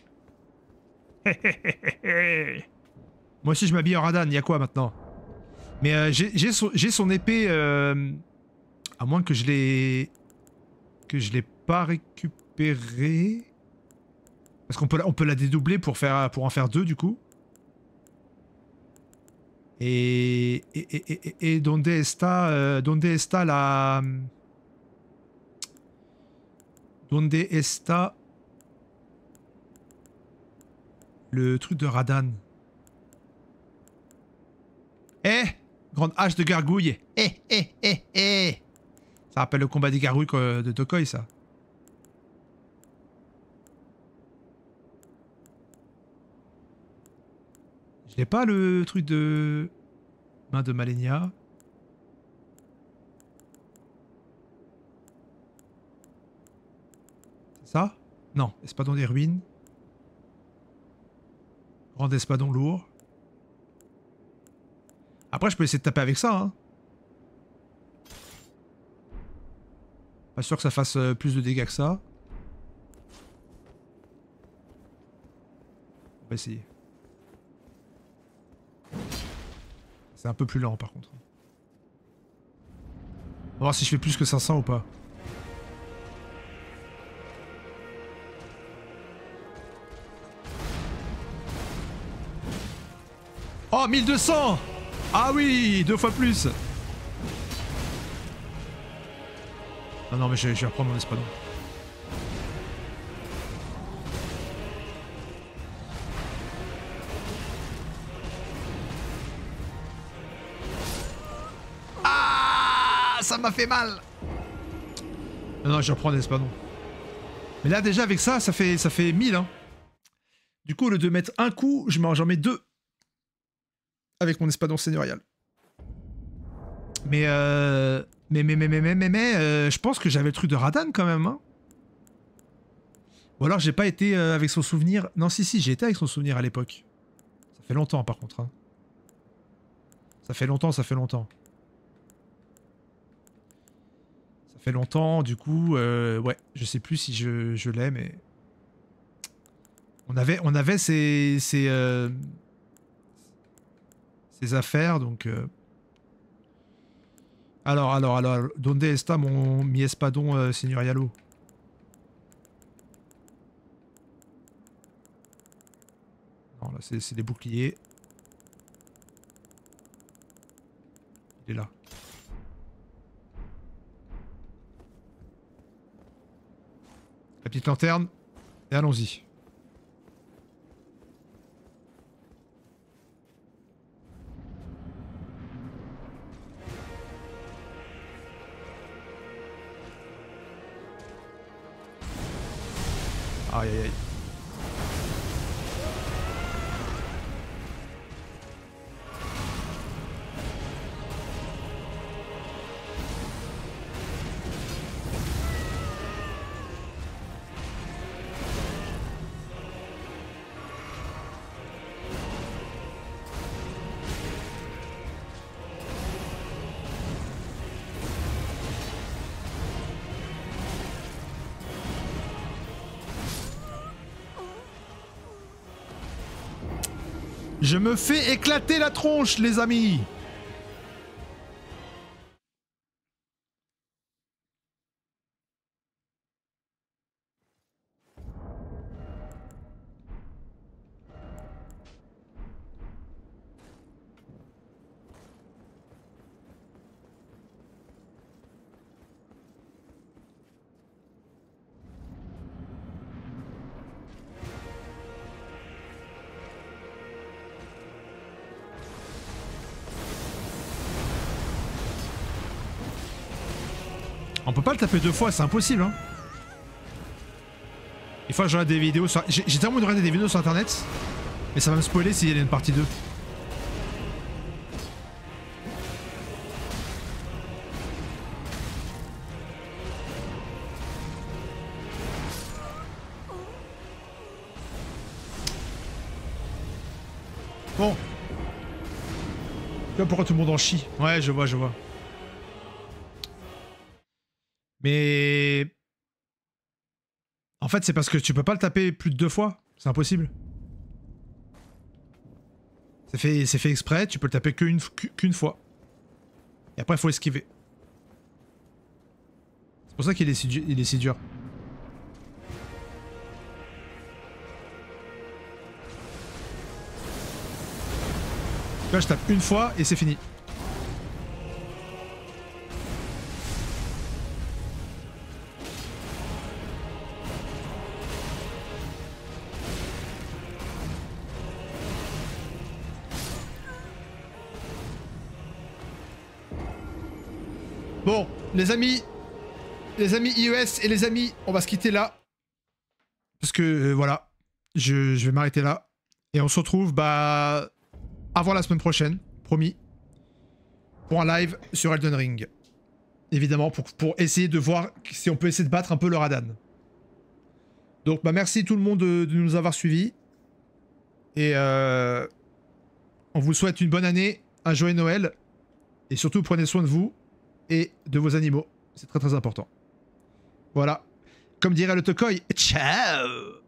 Moi aussi je m'habille en Radan. Il y a quoi maintenant? Mais j'ai son épée. À moins que je l'ai pas récupérée. Parce qu'on peut la dédoubler pour en faire deux du coup. Et donde está la... Donde está le truc de Radan? Grande hache de gargouille. Ça rappelle le combat des gargouilles de Tokoi, ça. Je n'ai pas le truc de main de Malenia. C'est ça? Non, espadon des ruines. Grand espadon lourd. Après, je peux essayer de taper avec ça. Hein. Pas sûr que ça fasse plus de dégâts que ça. On va essayer. C'est un peu plus lent par contre. On va voir si je fais plus que 500 ou pas. Oh, 1200! Ah oui, 2 fois plus! Ah non mais je vais reprendre mon espadon. Ah, ça m'a fait mal! Non, je reprends l'espadon. Mais là déjà avec ça, ça fait 1000 hein. Du coup au lieu de mettre un coup, j'en mets 2. Avec mon espadon seigneurial. Mais je pense que j'avais le truc de Radan quand même. Hein. Ou alors j'ai pas été avec son souvenir. Non, si, j'ai été avec son souvenir à l'époque. Ça fait longtemps par contre. Hein. Ça fait longtemps. Ça fait longtemps, du coup, ouais, je sais plus si je l'ai, mais... On avait ces affaires, donc... Alors, donde está mi espadon señorialo? Non, là, c'est des boucliers. Il est là. La petite lanterne, et allons-y. Aïe aïe aïe. Je me fais éclater la tronche, les amis! On peut pas le taper 2 fois, c'est impossible. Hein. Il faut que je regarde des vidéos sur... J'ai tellement envie de regarder des vidéos sur internet, mais ça va me spoiler s'il y a une partie 2. Bon. Tu vois pourquoi tout le monde en chie. Ouais, je vois, je vois. Mais... En fait, c'est parce que tu peux pas le taper plus de 2 fois. C'est impossible. C'est fait exprès, tu peux le taper qu'une fois. Et après, il faut esquiver. C'est pour ça qu'il est si dur. Là, je tape une fois et c'est fini. Bon, les amis iOS et les amis, on va se quitter là. Parce que, voilà, je vais m'arrêter là. Et on se retrouve, bah, avant la semaine prochaine, promis, pour un live sur Elden Ring. Évidemment, pour essayer de voir si on peut essayer de battre un peu le Radan. Donc, bah, merci tout le monde de nous avoir suivis. Et on vous souhaite une bonne année, un joyeux Noël. Et surtout, prenez soin de vous et de vos animaux. C'est très très important. Voilà. Comme dirait le Tokoi, ciao!